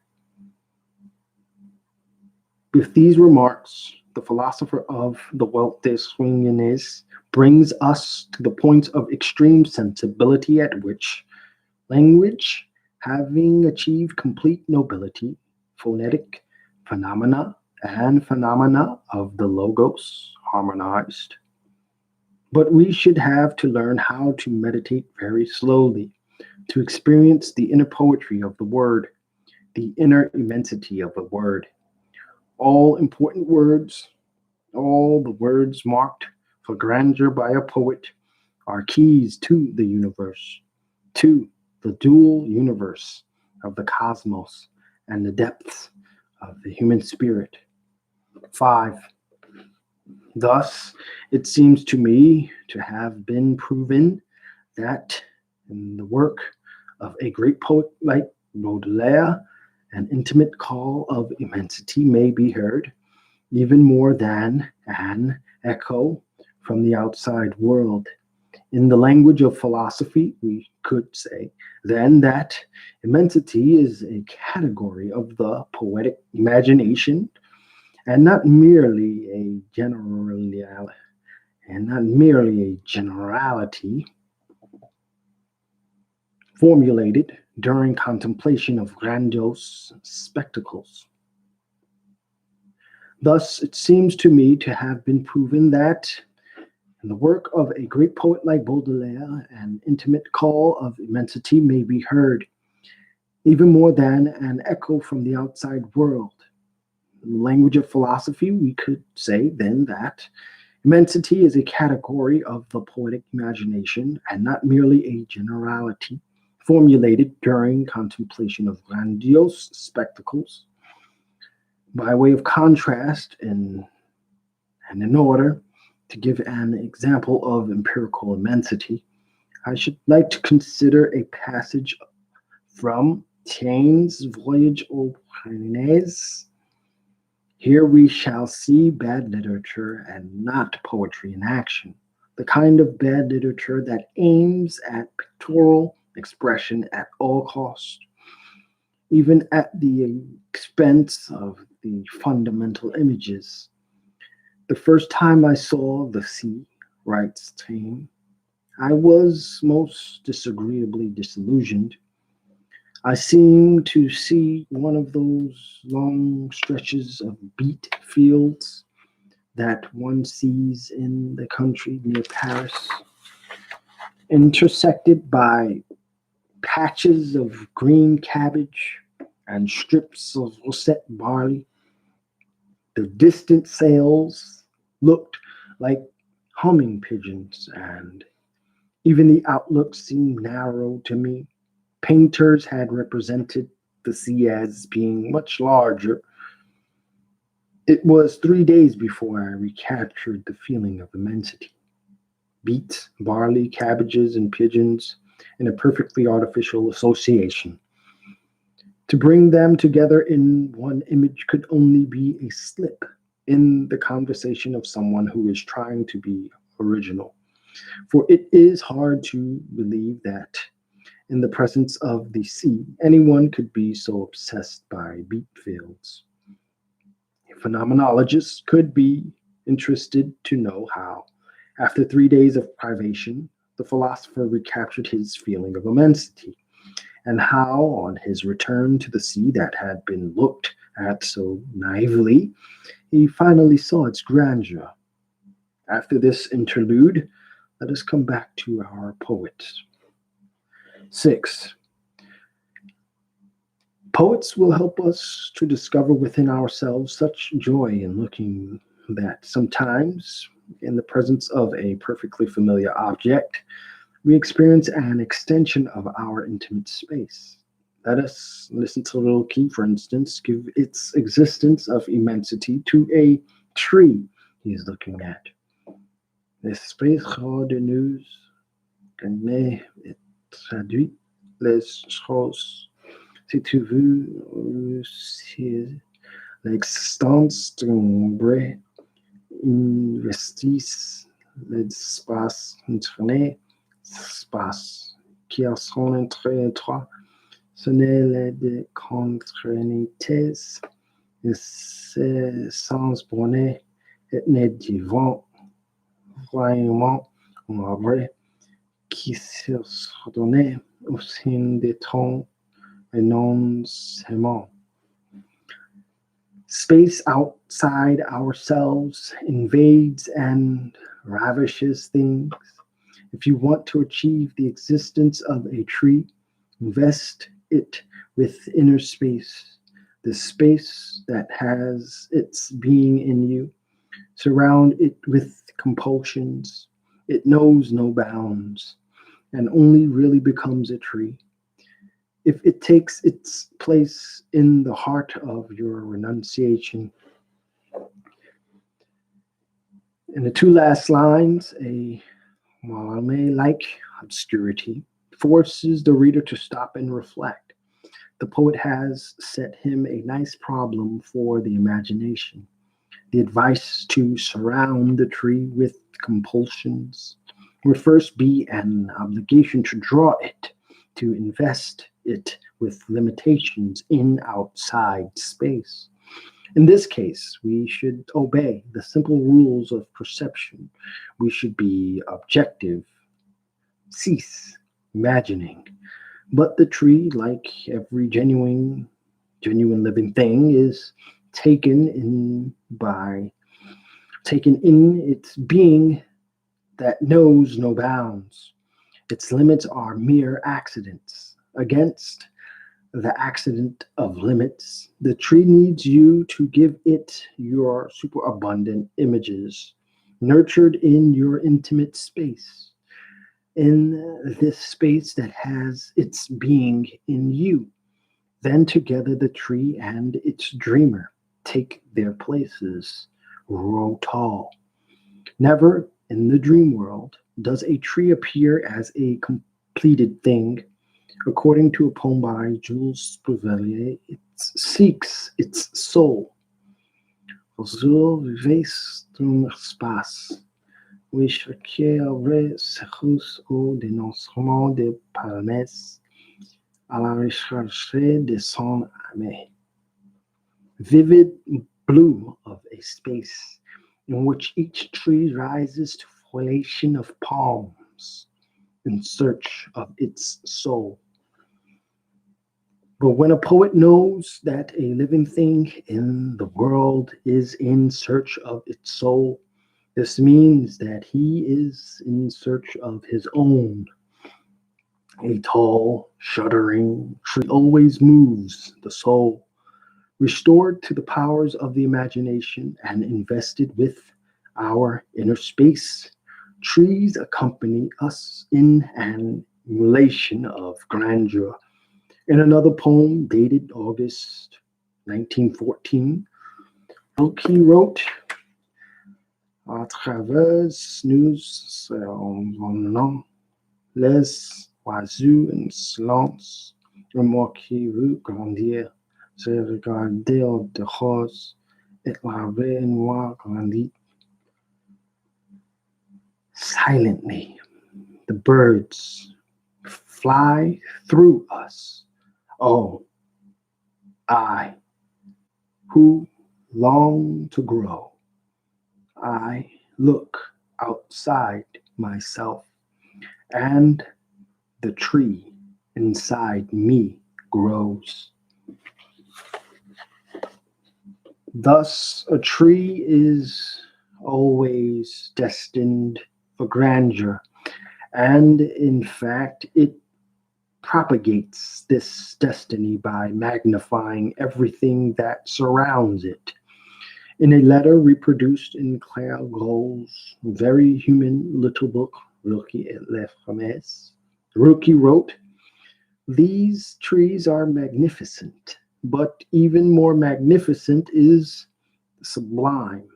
With these remarks, the philosopher of the Welt des Schwingenes brings us to the point of extreme sensibility at which language, having achieved complete nobility, phonetic phenomena, and phenomena of the logos harmonized. But we should have to learn how to meditate very slowly, to experience the inner poetry of the word, the inner immensity of the word. All important words, all the words marked for grandeur by a poet, are keys to the universe, to the dual universe of the cosmos and the depths of the human spirit. 5. Thus, it seems to me to have been proven that in the work of a great poet like Baudelaire, an intimate call of immensity may be heard, even more than an echo from the outside world. In the language of philosophy, we could say then that immensity is a category of the poetic imagination and not merely a generality formulated during contemplation of grandiose spectacles. Thus, it seems to me to have been proven that in the work of a great poet like Baudelaire, an intimate call of immensity may be heard, even more than an echo from the outside world. In the language of philosophy, we could say then that immensity is a category of the poetic imagination and not merely a generality formulated during contemplation of grandiose spectacles. By way of contrast, and in order to give an example of empirical immensity, I should like to consider a passage from Taine's Voyage aux Pyrenees. Here we shall see bad literature and not poetry in action, the kind of bad literature that aims at pictorial expression at all costs, even at the expense of the fundamental images. The first time I saw the sea, writes Taine, I was most disagreeably disillusioned. I seemed to see one of those long stretches of beet fields that one sees in the country near Paris, intersected by patches of green cabbage and strips of russet barley. The distant sails looked like humming pigeons, and even the outlook seemed narrow to me. Painters had represented the sea as being much larger. It was 3 days before I recaptured the feeling of immensity. Beets, barley, cabbages, and pigeons in a perfectly artificial association. To bring them together in one image could only be a slip in the conversation of someone who is trying to be original. For it is hard to believe that in the presence of the sea, anyone could be so obsessed by beet fields. Phenomenologists could be interested to know how, after 3 days of privation, the philosopher recaptured his feeling of immensity, and how, on his return to the sea that had been looked at so naively, he finally saw its grandeur. After this interlude, let us come back to our poets. 6. Poets will help us to discover within ourselves such joy in looking that sometimes, in the presence of a perfectly familiar object, we experience an extension of our intimate space. Let us listen to a little key, for instance, give its existence of immensity to a tree he is looking at. L'esprit de nous connaît et traduit les choses. Si tu veux aussi l'existence d'un brin investit l'espace interné, espace qui sont entre trois, ce n'est les deux contrariétés, et c'est sans borner et n'est divin vraiment en vrai qui s'ordonnait au sein des temps et non seulement. Space outside ourselves invades and ravishes things. If you want to achieve the existence of a tree, invest it with inner space, the space that has its being in you. Surround it with compulsions. It knows no bounds and only really becomes a tree if it takes its place in the heart of your renunciation. In the two last lines, a Mallarmé-like obscurity forces the reader to stop and reflect. The poet has set him a nice problem for the imagination. The advice to surround the tree with compulsions would first be an obligation to draw it, to invest it with limitations in outside space. In this case, we should obey the simple rules of perception. We should be objective, cease imagining. But the tree, like every genuine living thing, is taken in its being that knows no bounds. Its limits are mere accidents. Against the accident of limits, the tree needs you to give it your superabundant images, nurtured in your intimate space, in this space that has its being in you. Then together the tree and its dreamer take their places, grow tall. Never in the dream world does a tree appear as a completed thing. According to a poem by Jules Bouvellier, it seeks its soul. Sur vaste espace, où chaque arbre se rousse au dénoncement des palmes à la recherche de son âme. Vivid blue of a space in which each tree rises to foliation of palms in search of its soul. But when a poet knows that a living thing in the world is in search of its soul, this means that he is in search of his own. A tall, shuddering tree always moves the soul, restored to the powers of the imagination and invested with our inner space. Trees accompany us in an emulation of grandeur. In another poem dated August 1914, Rilke wrote, À travers nous s'envolent les oiseaux en silence, remarquez-vous grandir, se regarder de rose, et l'arbre noir grandit. Silently, the birds fly through us. Oh, I, who long to grow, I look outside myself, and the tree inside me grows. Thus, a tree is always destined for grandeur, and in fact, it propagates this destiny by magnifying everything that surrounds it. In a letter reproduced in Claire Groll's very human little book, Rilke et les Femmes, Rilke wrote, "These trees are magnificent, but even more magnificent is the sublime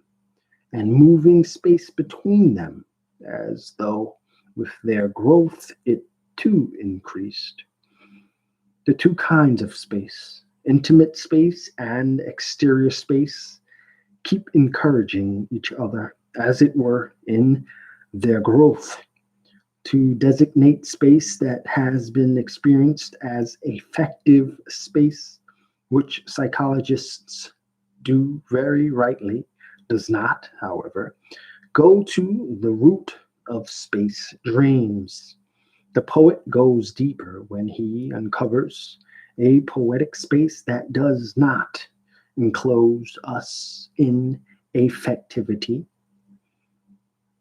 and moving space between them, as though with their growth it too increased. The two kinds of space, intimate space and exterior space, keep encouraging each other, as it were, in their growth. To designate space that has been experienced as affective space, which psychologists do very rightly, does not, however, go to the root of space dreams. The poet goes deeper when he uncovers a poetic space that does not enclose us in affectivity.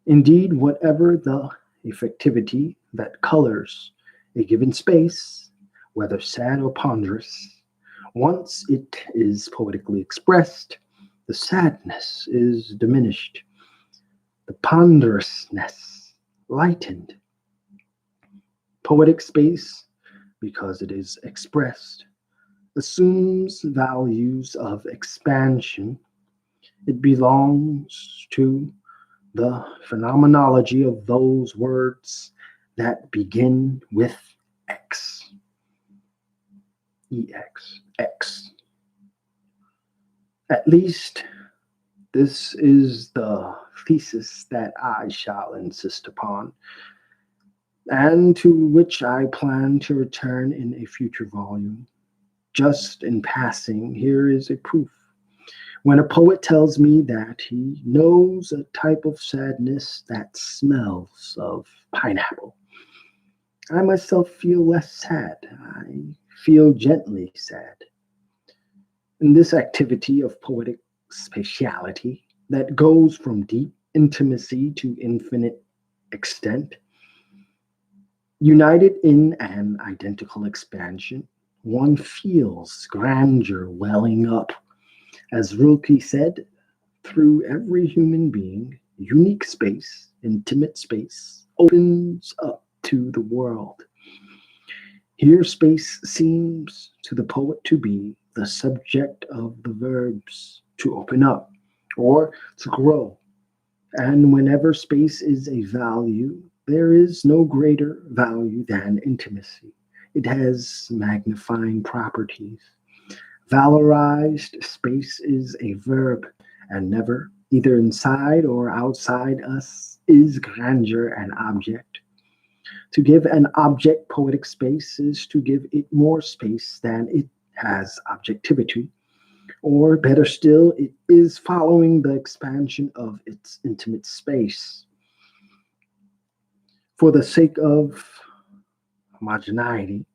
Indeed, whatever the affectivity that colors a given space, whether sad or ponderous, once it is poetically expressed, the sadness is diminished, the ponderousness lightened. Poetic space, because it is expressed, assumes values of expansion. It belongs to the phenomenology of those words that begin with X. EX, X. At least, this is the thesis that I shall insist upon, and to which I plan to return in a future volume. Just in passing, here is a proof. When a poet tells me that he knows a type of sadness that smells of pineapple, I myself feel less sad. I feel gently sad. In this activity of poetic spatiality that goes from deep intimacy to infinite extent, united in an identical expansion, one feels grandeur welling up. As Rilke said, through every human being, unique space, intimate space, opens up to the world. Here, space seems to the poet to be the subject of the verbs to open up or to grow. And whenever space is a value, There is no greater value than intimacy. It has magnifying properties. Valorized space is a verb, and never, either inside or outside us, is grandeur an object. To give an object poetic space is to give it more space than it has objectivity, or better still, it is following the expansion of its intimate space. For the sake of homogeneity,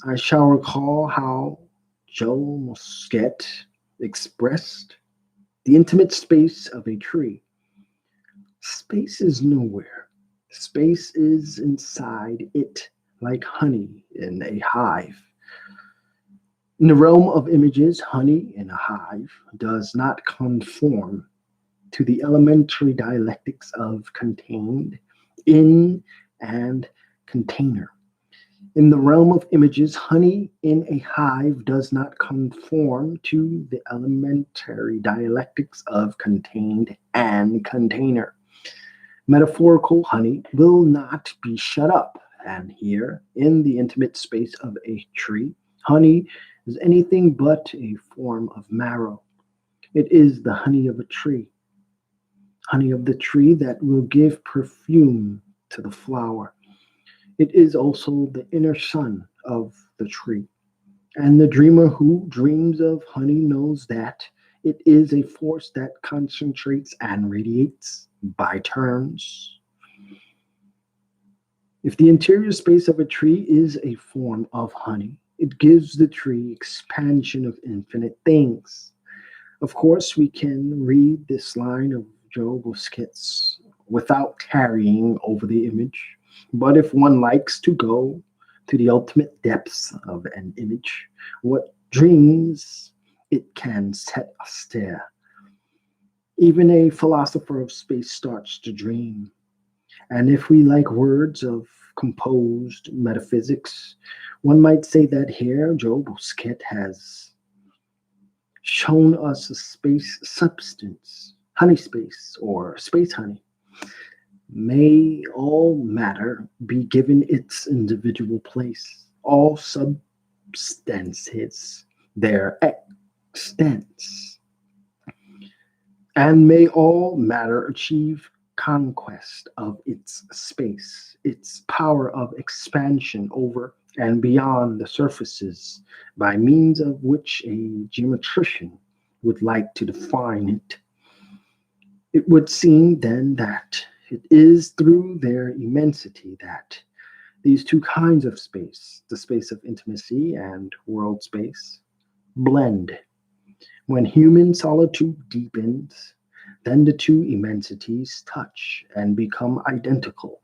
I shall recall how Joe Mosquet expressed the intimate space of a tree. Space is nowhere. Space is inside it, like honey in a hive. In the realm of images, honey in a hive does not conform to the elementary dialectics of contained, in, and container. In the realm of images, honey in a hive does not conform to the elementary dialectics of contained and container. Metaphorical honey will not be shut up, and here, in the intimate space of a tree, honey is anything but a form of marrow. It is the honey of a tree, honey of the tree that will give perfume to the flower. It is also the inner sun of the tree. And the dreamer who dreams of honey knows that it is a force that concentrates and radiates by turns. If the interior space of a tree is a form of honey, it gives the tree expansion of infinite things. Of course, we can read this line of Joe Busquets without carrying over the image. But if one likes to go to the ultimate depths of an image, what dreams it can set us there. Even a philosopher of space starts to dream. And if we like words of composed metaphysics, one might say that here Joe Busquet has shown us a space substance, honey space, or space honey. May all matter be given its individual place, all substances their extents, and may all matter achieve conquest of its space, its power of expansion over and beyond the surfaces by means of which a geometrician would like to define it. It would seem then that it is through their immensity that these two kinds of space, the space of intimacy and world space, blend. When human solitude deepens, then the two immensities touch and become identical.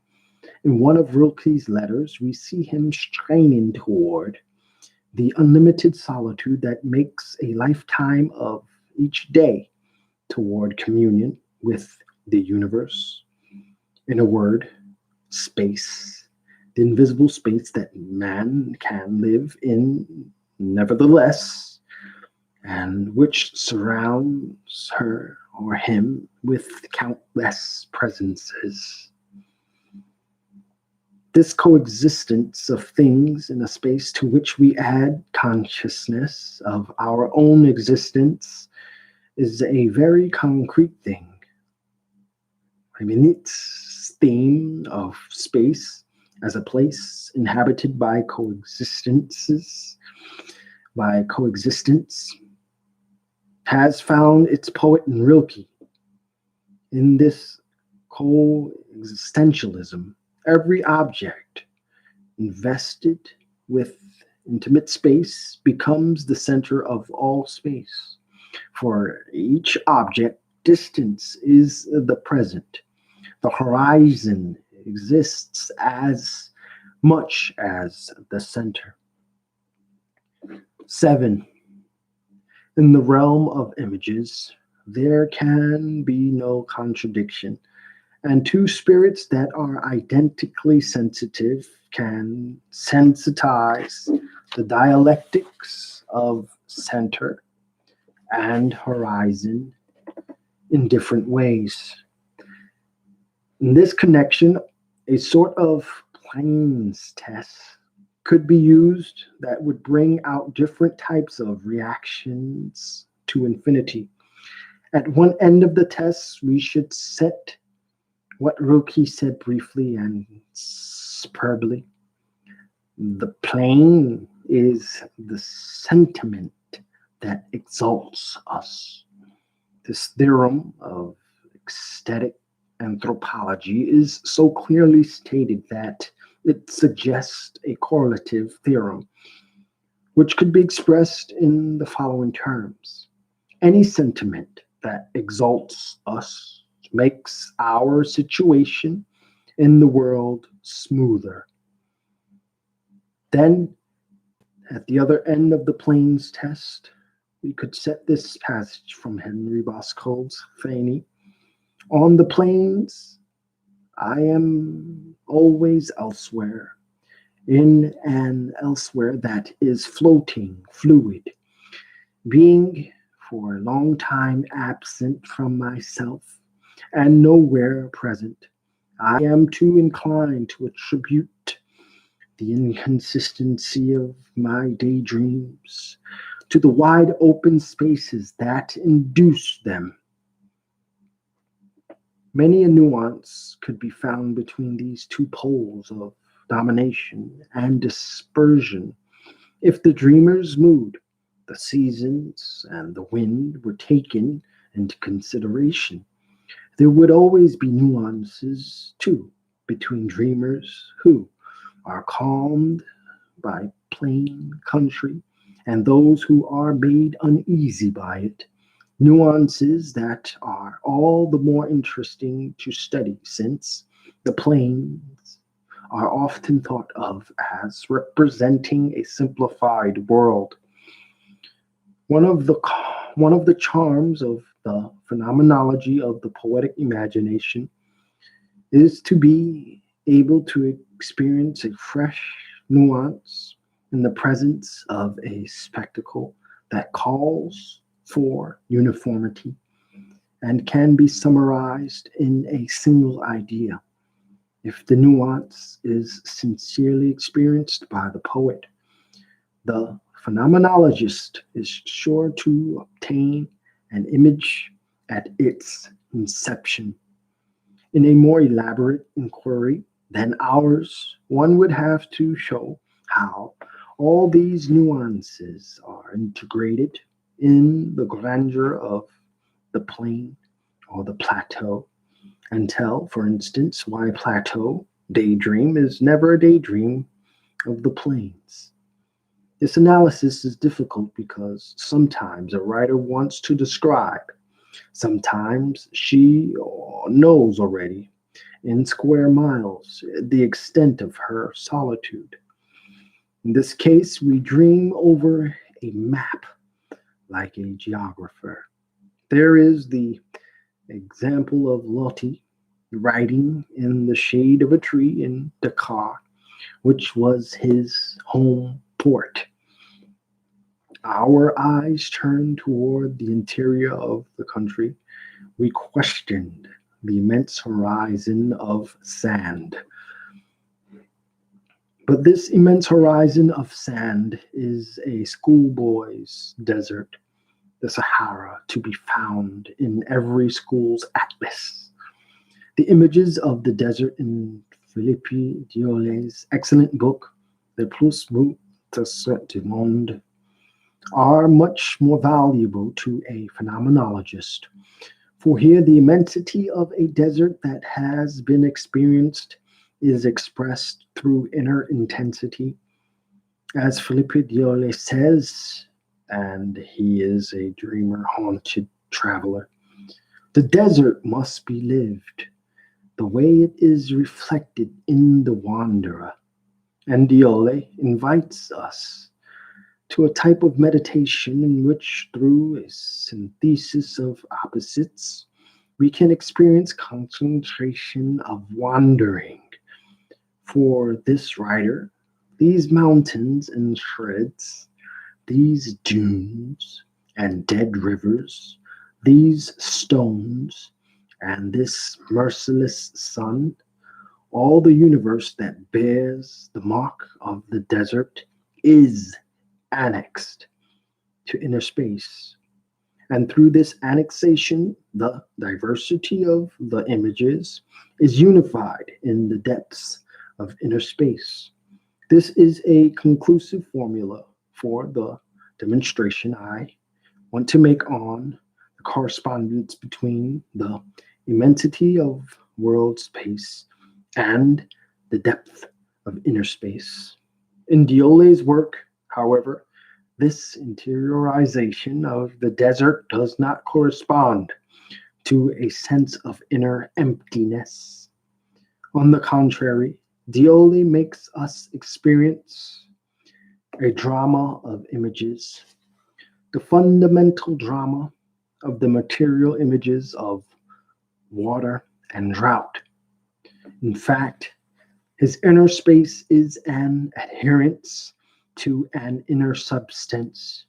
In one of Rilke's letters, we see him straining toward the unlimited solitude that makes a lifetime of each day toward communion with the universe. In a word, space, the invisible space that man can live in nevertheless, and which surrounds her or him with countless presences. This coexistence of things in a space to which we add consciousness of our own existence is a very concrete thing. I mean, its theme of space as a place inhabited by coexistence, has found its poet in Rilke. In this coexistentialism, every object invested with intimate space becomes the center of all space. For each object, distance is the present. The horizon exists as much as the center. 7. In the realm of images, there can be no contradiction, and two spirits that are identically sensitive can sensitize the dialectics of center and horizon in different ways. In this connection, a sort of planes test could be used that would bring out different types of reactions to infinity. At one end of the test, we should set what Roki said briefly and superbly. The plane is the sentiment that exalts us. This theorem of ecstatic anthropology is so clearly stated that it suggests a correlative theorem, which could be expressed in the following terms. Any sentiment that exalts us makes our situation in the world smoother. Then, at the other end of the planes test, we could set this passage from Henry Bosco's Fanny. On the plains, I am always elsewhere, in an elsewhere that is floating, fluid, being for a long time absent from myself and nowhere present. I am too inclined to attribute the inconsistency of my daydreams to the wide open spaces that induce them. Many a nuance could be found between these two poles of domination and dispersion if the dreamer's mood, the seasons, and the wind were taken into consideration. There would always be nuances, too, between dreamers who are calmed by plain country and those who are made uneasy by it. Nuances that are all the more interesting to study since the plains are often thought of as representing a simplified world. One of the one of the charms of the phenomenology of the poetic imagination is to be able to experience a fresh nuance in the presence of a spectacle that calls for uniformity and can be summarized in a single idea. If the nuance is sincerely experienced by the poet, the phenomenologist is sure to obtain an image at its inception. In a more elaborate inquiry than ours, one would have to show how all these nuances are integrated in the grandeur of the plain or the plateau, and tell, for instance, why plateau daydream is never a daydream of the plains. This analysis is difficult because sometimes a writer wants to describe, sometimes she knows already in square miles the extent of her solitude. In this case, we dream over a map like a geographer. There is the example of Loti riding in the shade of a tree in Dakar, which was his home port. Our eyes turned toward the interior of the country. We questioned the immense horizon of sand. But this immense horizon of sand is a schoolboy's desert, the Sahara, to be found in every school's atlas. The images of the desert in Philippe Diolet's excellent book, Les plus beaux deserts du monde, are much more valuable to a phenomenologist. For here, the immensity of a desert that has been experienced is expressed through inner intensity. As Philippe Diolet says, and he is a dreamer haunted traveler, the desert must be lived the way it is reflected in the wanderer. And Diolet invites us to a type of meditation in which, through a synthesis of opposites, we can experience concentration of wandering. For this writer, these mountains and shreds, these dunes and dead rivers, these stones And this merciless sun, all the universe that bears the mark of the desert, is annexed to inner space. And through this annexation, the diversity of the images is unified in the depths of inner space. This is a conclusive formula for the demonstration I want to make on the correspondence between the immensity of world space and the depth of inner space. In Diole's work, however, this interiorization of the desert does not correspond to a sense of inner emptiness. On the contrary, Diole makes us experience a drama of images, the fundamental drama of the material images of water and drought. In fact, his inner space is an adherence to an inner substance.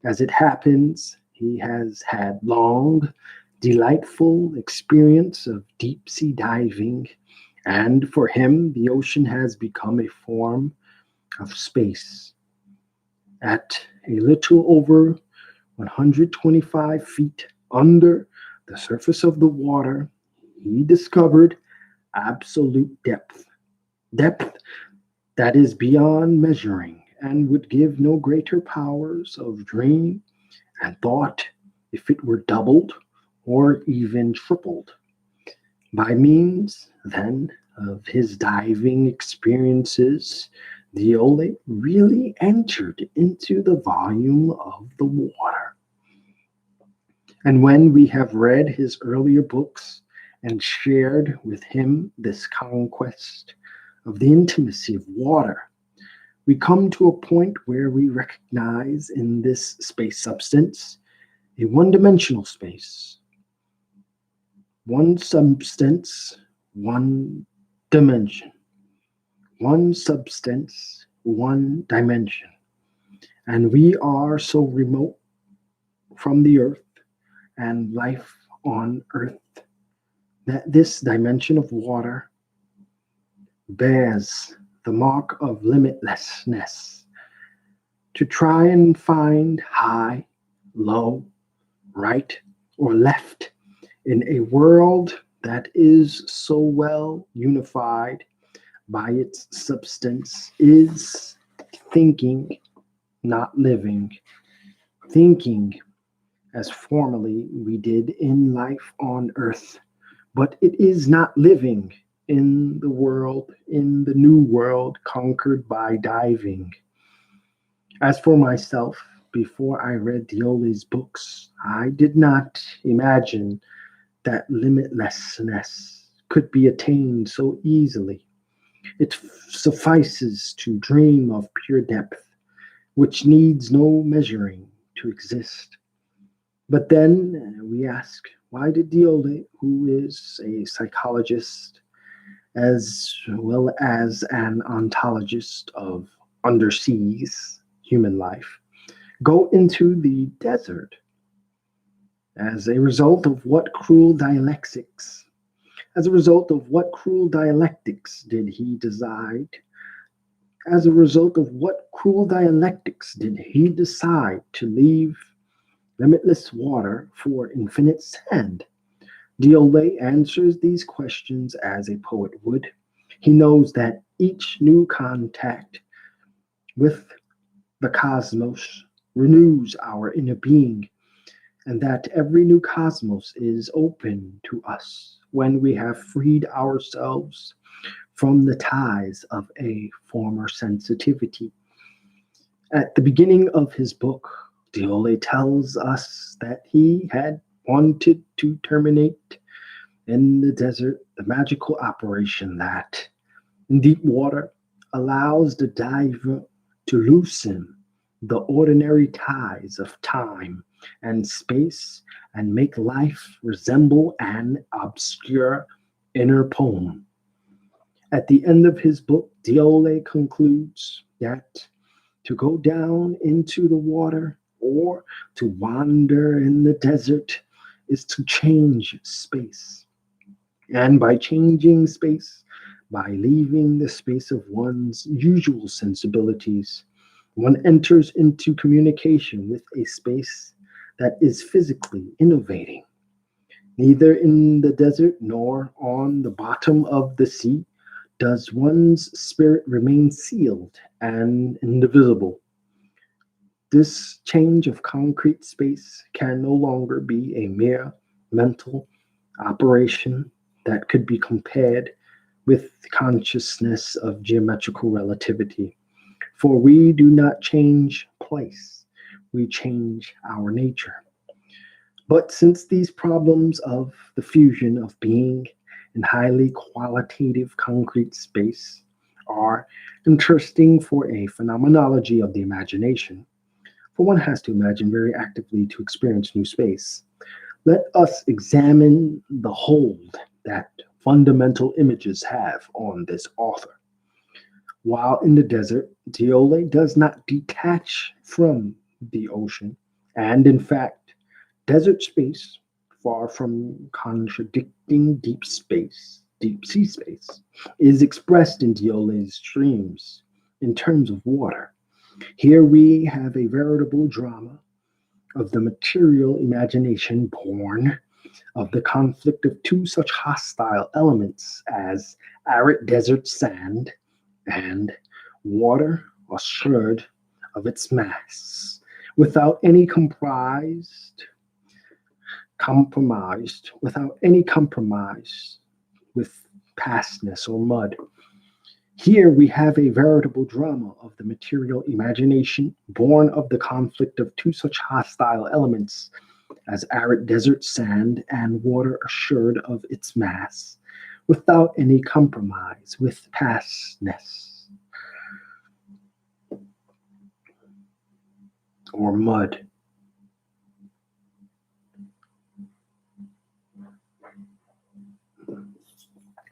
As it happens, he has had long, delightful experience of deep sea diving, and for him, the ocean has become a form of space. At a little over 125 feet under the surface of the water, he discovered absolute depth. Depth that is beyond measuring and would give no greater powers of dream and thought if it were doubled or even tripled. By means, then, of his diving experiences, Diole really entered into the volume of the water. And when we have read his earlier books and shared with him this conquest of the intimacy of water, we come to a point where we recognize in this space substance a one-dimensional space. One substance, one dimension. One substance, one dimension. And we are so remote from the earth and life on earth that this dimension of water bears the mark of limitlessness. To try and find high, low, right, or left in a world that is so well unified by its substance is thinking, not living. Thinking as formerly we did in life on earth, but it is not living in the world, in the new world conquered by diving. As for myself, before I read Diole's books, I did not imagine that limitlessness could be attained so easily. It suffices to dream of pure depth, which needs no measuring to exist. But then we ask, why did Diole, who is a psychologist as well as an ontologist of underseas human life, go into the desert? As a result of what cruel dialectics? As a result of what cruel dialectics did he decide? As a result of what cruel dialectics did he decide to leave limitless water for infinite sand? Diole answers these questions as a poet would. He knows that each new contact with the cosmos renews our inner being, and that every new cosmos is open to us when we have freed ourselves from the ties of a former sensitivity. At the beginning of his book, Diole tells us that he had wanted to terminate in the desert the magical operation that, in deep water, allows the diver to loosen the ordinary ties of time and space and make life resemble an obscure inner poem. At the end of his book, Diole concludes that to go down into the water or to wander in the desert is to change space. And by changing space, by leaving the space of one's usual sensibilities, one enters into communication with a space that is physically innovating. Neither in the desert nor on the bottom of the sea does one's spirit remain sealed and indivisible. This change of concrete space can no longer be a mere mental operation that could be compared with consciousness of geometrical relativity. For we do not change place, we change our nature. But since these problems of the fusion of being in highly qualitative concrete space are interesting for a phenomenology of the imagination, for one has to imagine very actively to experience new space, let us examine the hold that fundamental images have on this author. While in the desert, Diole does not detach from the ocean, and in fact, desert space, far from contradicting deep sea space, is expressed in Diole's dreams in terms of water. Here we have a veritable drama of the material imagination born of the conflict of two such hostile elements as arid desert sand and water assured of its mass, without any compromise with pastness or mud. Here we have a veritable drama of the material imagination born of the conflict of two such hostile elements as arid desert sand and water assured of its mass, without any compromise with pastness or mud.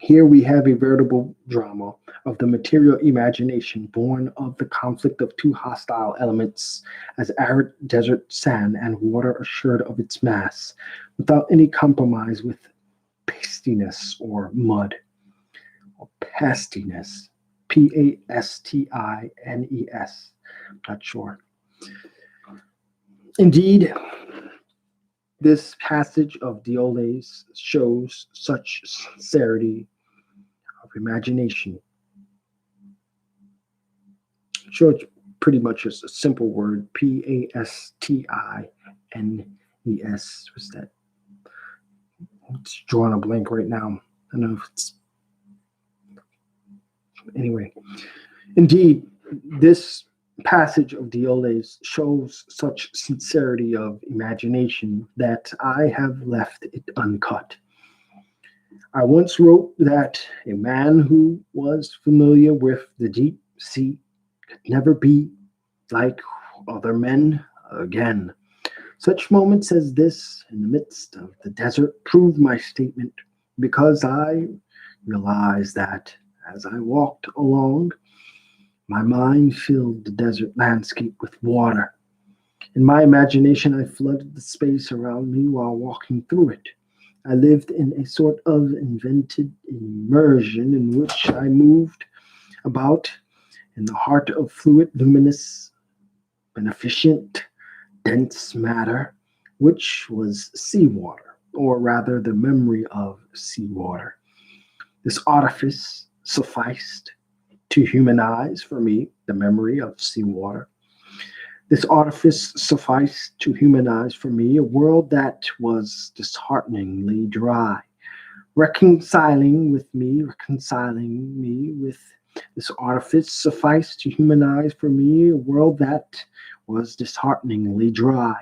Here we have a veritable drama of the material imagination born of the conflict of two hostile elements as arid desert sand and water assured of its mass, without any compromise with pastiness or mud, or pastiness, Pastines. Not sure. Indeed, this passage of Diole's shows such sincerity of imagination. Sure, it's pretty much just a simple word, Pastines. What's that? It's drawing a blank right now. I don't know if it's. Anyway, indeed, this passage of Diole's shows such sincerity of imagination that I have left it uncut. I once wrote that a man who was familiar with the deep sea could never be like other men again. Such moments as this in the midst of the desert prove my statement because I realized that as I walked along, my mind filled the desert landscape with water. In my imagination, I flooded the space around me while walking through it. I lived in a sort of invented immersion in which I moved about in the heart of fluid, luminous, beneficent, dense matter, which was seawater, or rather the memory of seawater. This artifice sufficed to humanize for me the memory of seawater. This artifice sufficed to humanize for me a world that was dishearteningly dry, reconciling me with this artifice sufficed to humanize for me a world that was dishearteningly dry,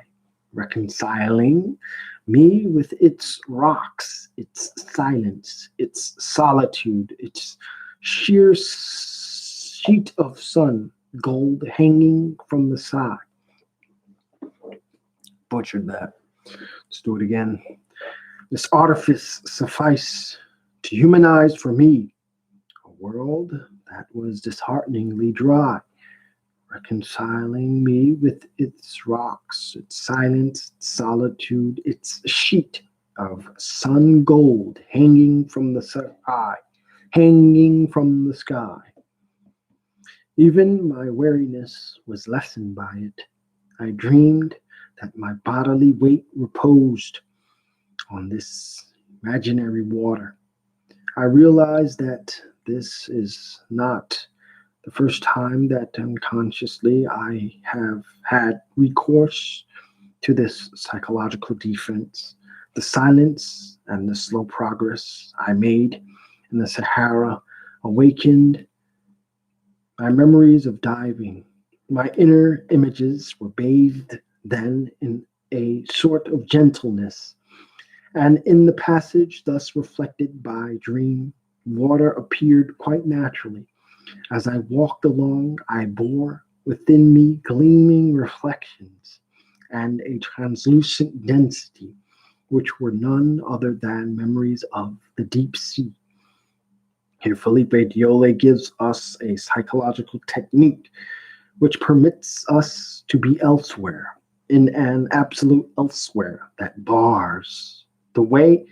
reconciling me with its rocks, its silence, its solitude, its sheer sheet of sun, gold hanging from the side. Butchered that. Let's do it again. This artifice sufficed to humanize for me a world that was dishearteningly dry, reconciling me with its rocks, its silence, its solitude, its sheet of sun gold hanging from the sky. Even my weariness was lessened by it. I dreamed that my bodily weight reposed on this imaginary water. I realized that this is not the first time that unconsciously I have had recourse to this psychological defense. The silence and the slow progress I made in the Sahara awakened my memories of diving. My inner images were bathed then in a sort of gentleness, and in the passage thus reflected by dream, water appeared quite naturally. As I walked along, I bore within me gleaming reflections and a translucent density, which were none other than memories of the deep sea. Here, Felipe Diole gives us a psychological technique which permits us to be elsewhere, in an absolute elsewhere that bars the way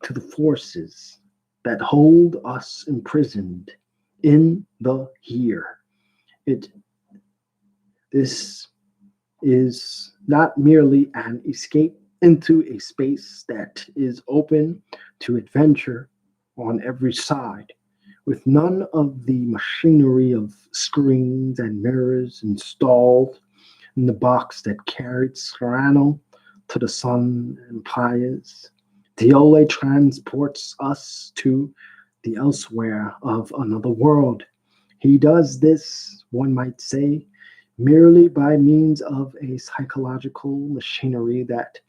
to the forces that hold us imprisoned in the here. It this is not merely an escape into a space that is open to adventure on every side, with none of the machinery of screens and mirrors installed in the box that carried Serrano to the sun and Playas. Diole transports us to the elsewhere of another world. He does this, one might say, merely by means of a psychological machinery that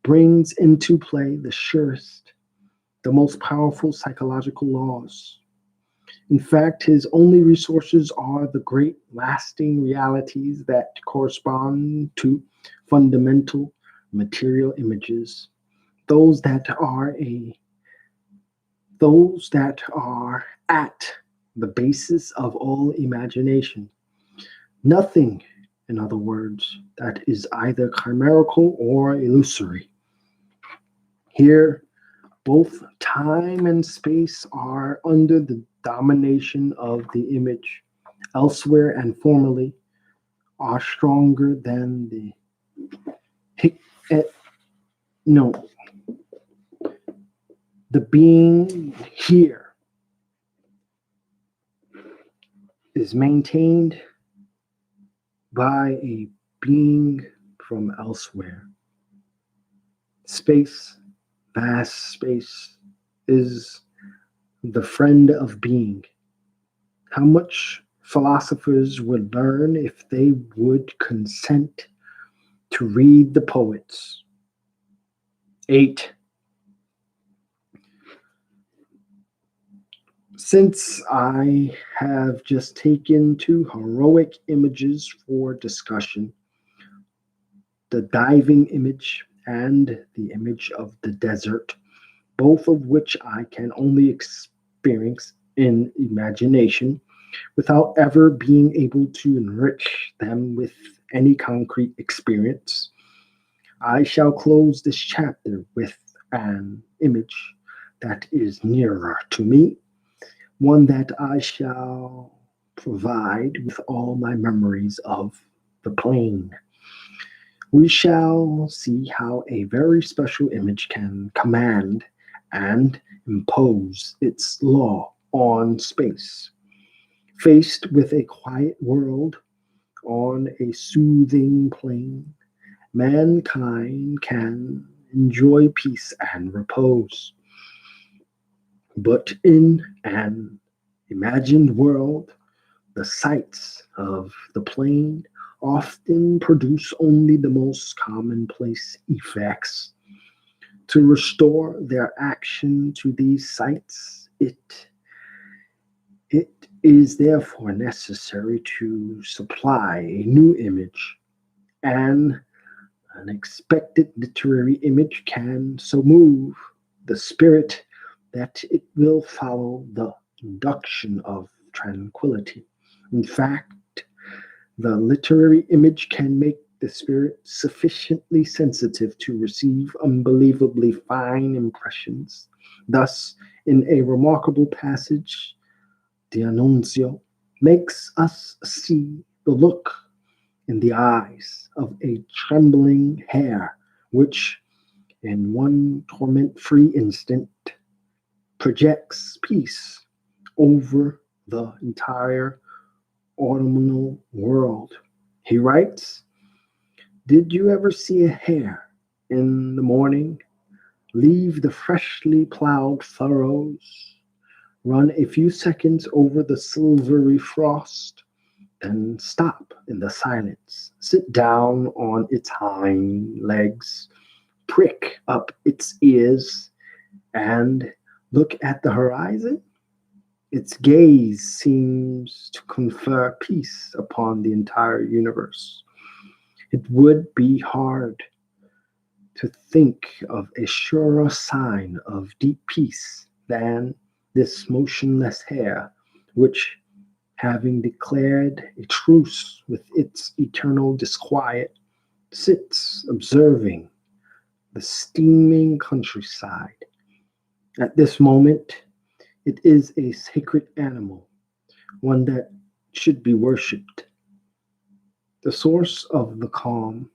brings into play the surest, the most powerful psychological laws. In fact, his only resources are the great lasting realities that correspond to fundamental material images, those that are a those that are at the basis of all imagination. Nothing, in other words, that is either chimerical or illusory. Here, both time and space are under the domination of the image. Elsewhere and formerly are stronger than the no, the being here is maintained by a being from elsewhere. Space, vast space, is the friend of being. How much philosophers would learn if they would consent to read the poets. 8. Since I have just taken two heroic images for discussion, the diving image and the image of the desert, both of which I can only experience in imagination without ever being able to enrich them with any concrete experience, I shall close this chapter with an image that is nearer to me, one that I shall provide with all my memories of the plane. We shall see how a very special image can command and impose its law on space. Faced with a quiet world on a soothing plain, mankind can enjoy peace and repose. But in an imagined world, the sights of the plain often produce only the most commonplace effects. To restore their action to these sights, it is therefore necessary to supply a new image. An unexpected literary image can so move the spirit that it will follow the induction of tranquility. In fact, the literary image can make the spirit sufficiently sensitive to receive unbelievably fine impressions. Thus, in a remarkable passage, the Annunzio makes us see the look in the eyes of a trembling hare, which, in one torment free instant, projects peace over the entire autumnal world. He writes, did you ever see a hare in the morning leave the freshly plowed furrows, run a few seconds over the silvery frost, then stop in the silence, sit down on its hind legs, prick up its ears, and look at the horizon? Its gaze seems to confer peace upon the entire universe. It would be hard to think of a surer sign of deep peace than this motionless hare, which, having declared a truce with its eternal disquiet, sits observing the steaming countryside. At this moment, it is a sacred animal, one that should be worshipped. The source of the calm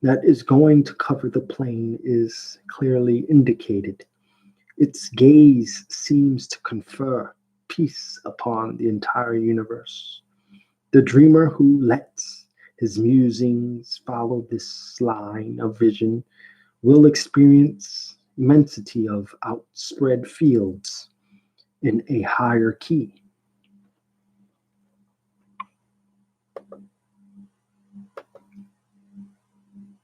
that is going to cover the plain is clearly indicated. Its gaze seems to confer peace upon the entire universe. The dreamer who lets his musings follow this line of vision will experience immensity of outspread fields in a higher key.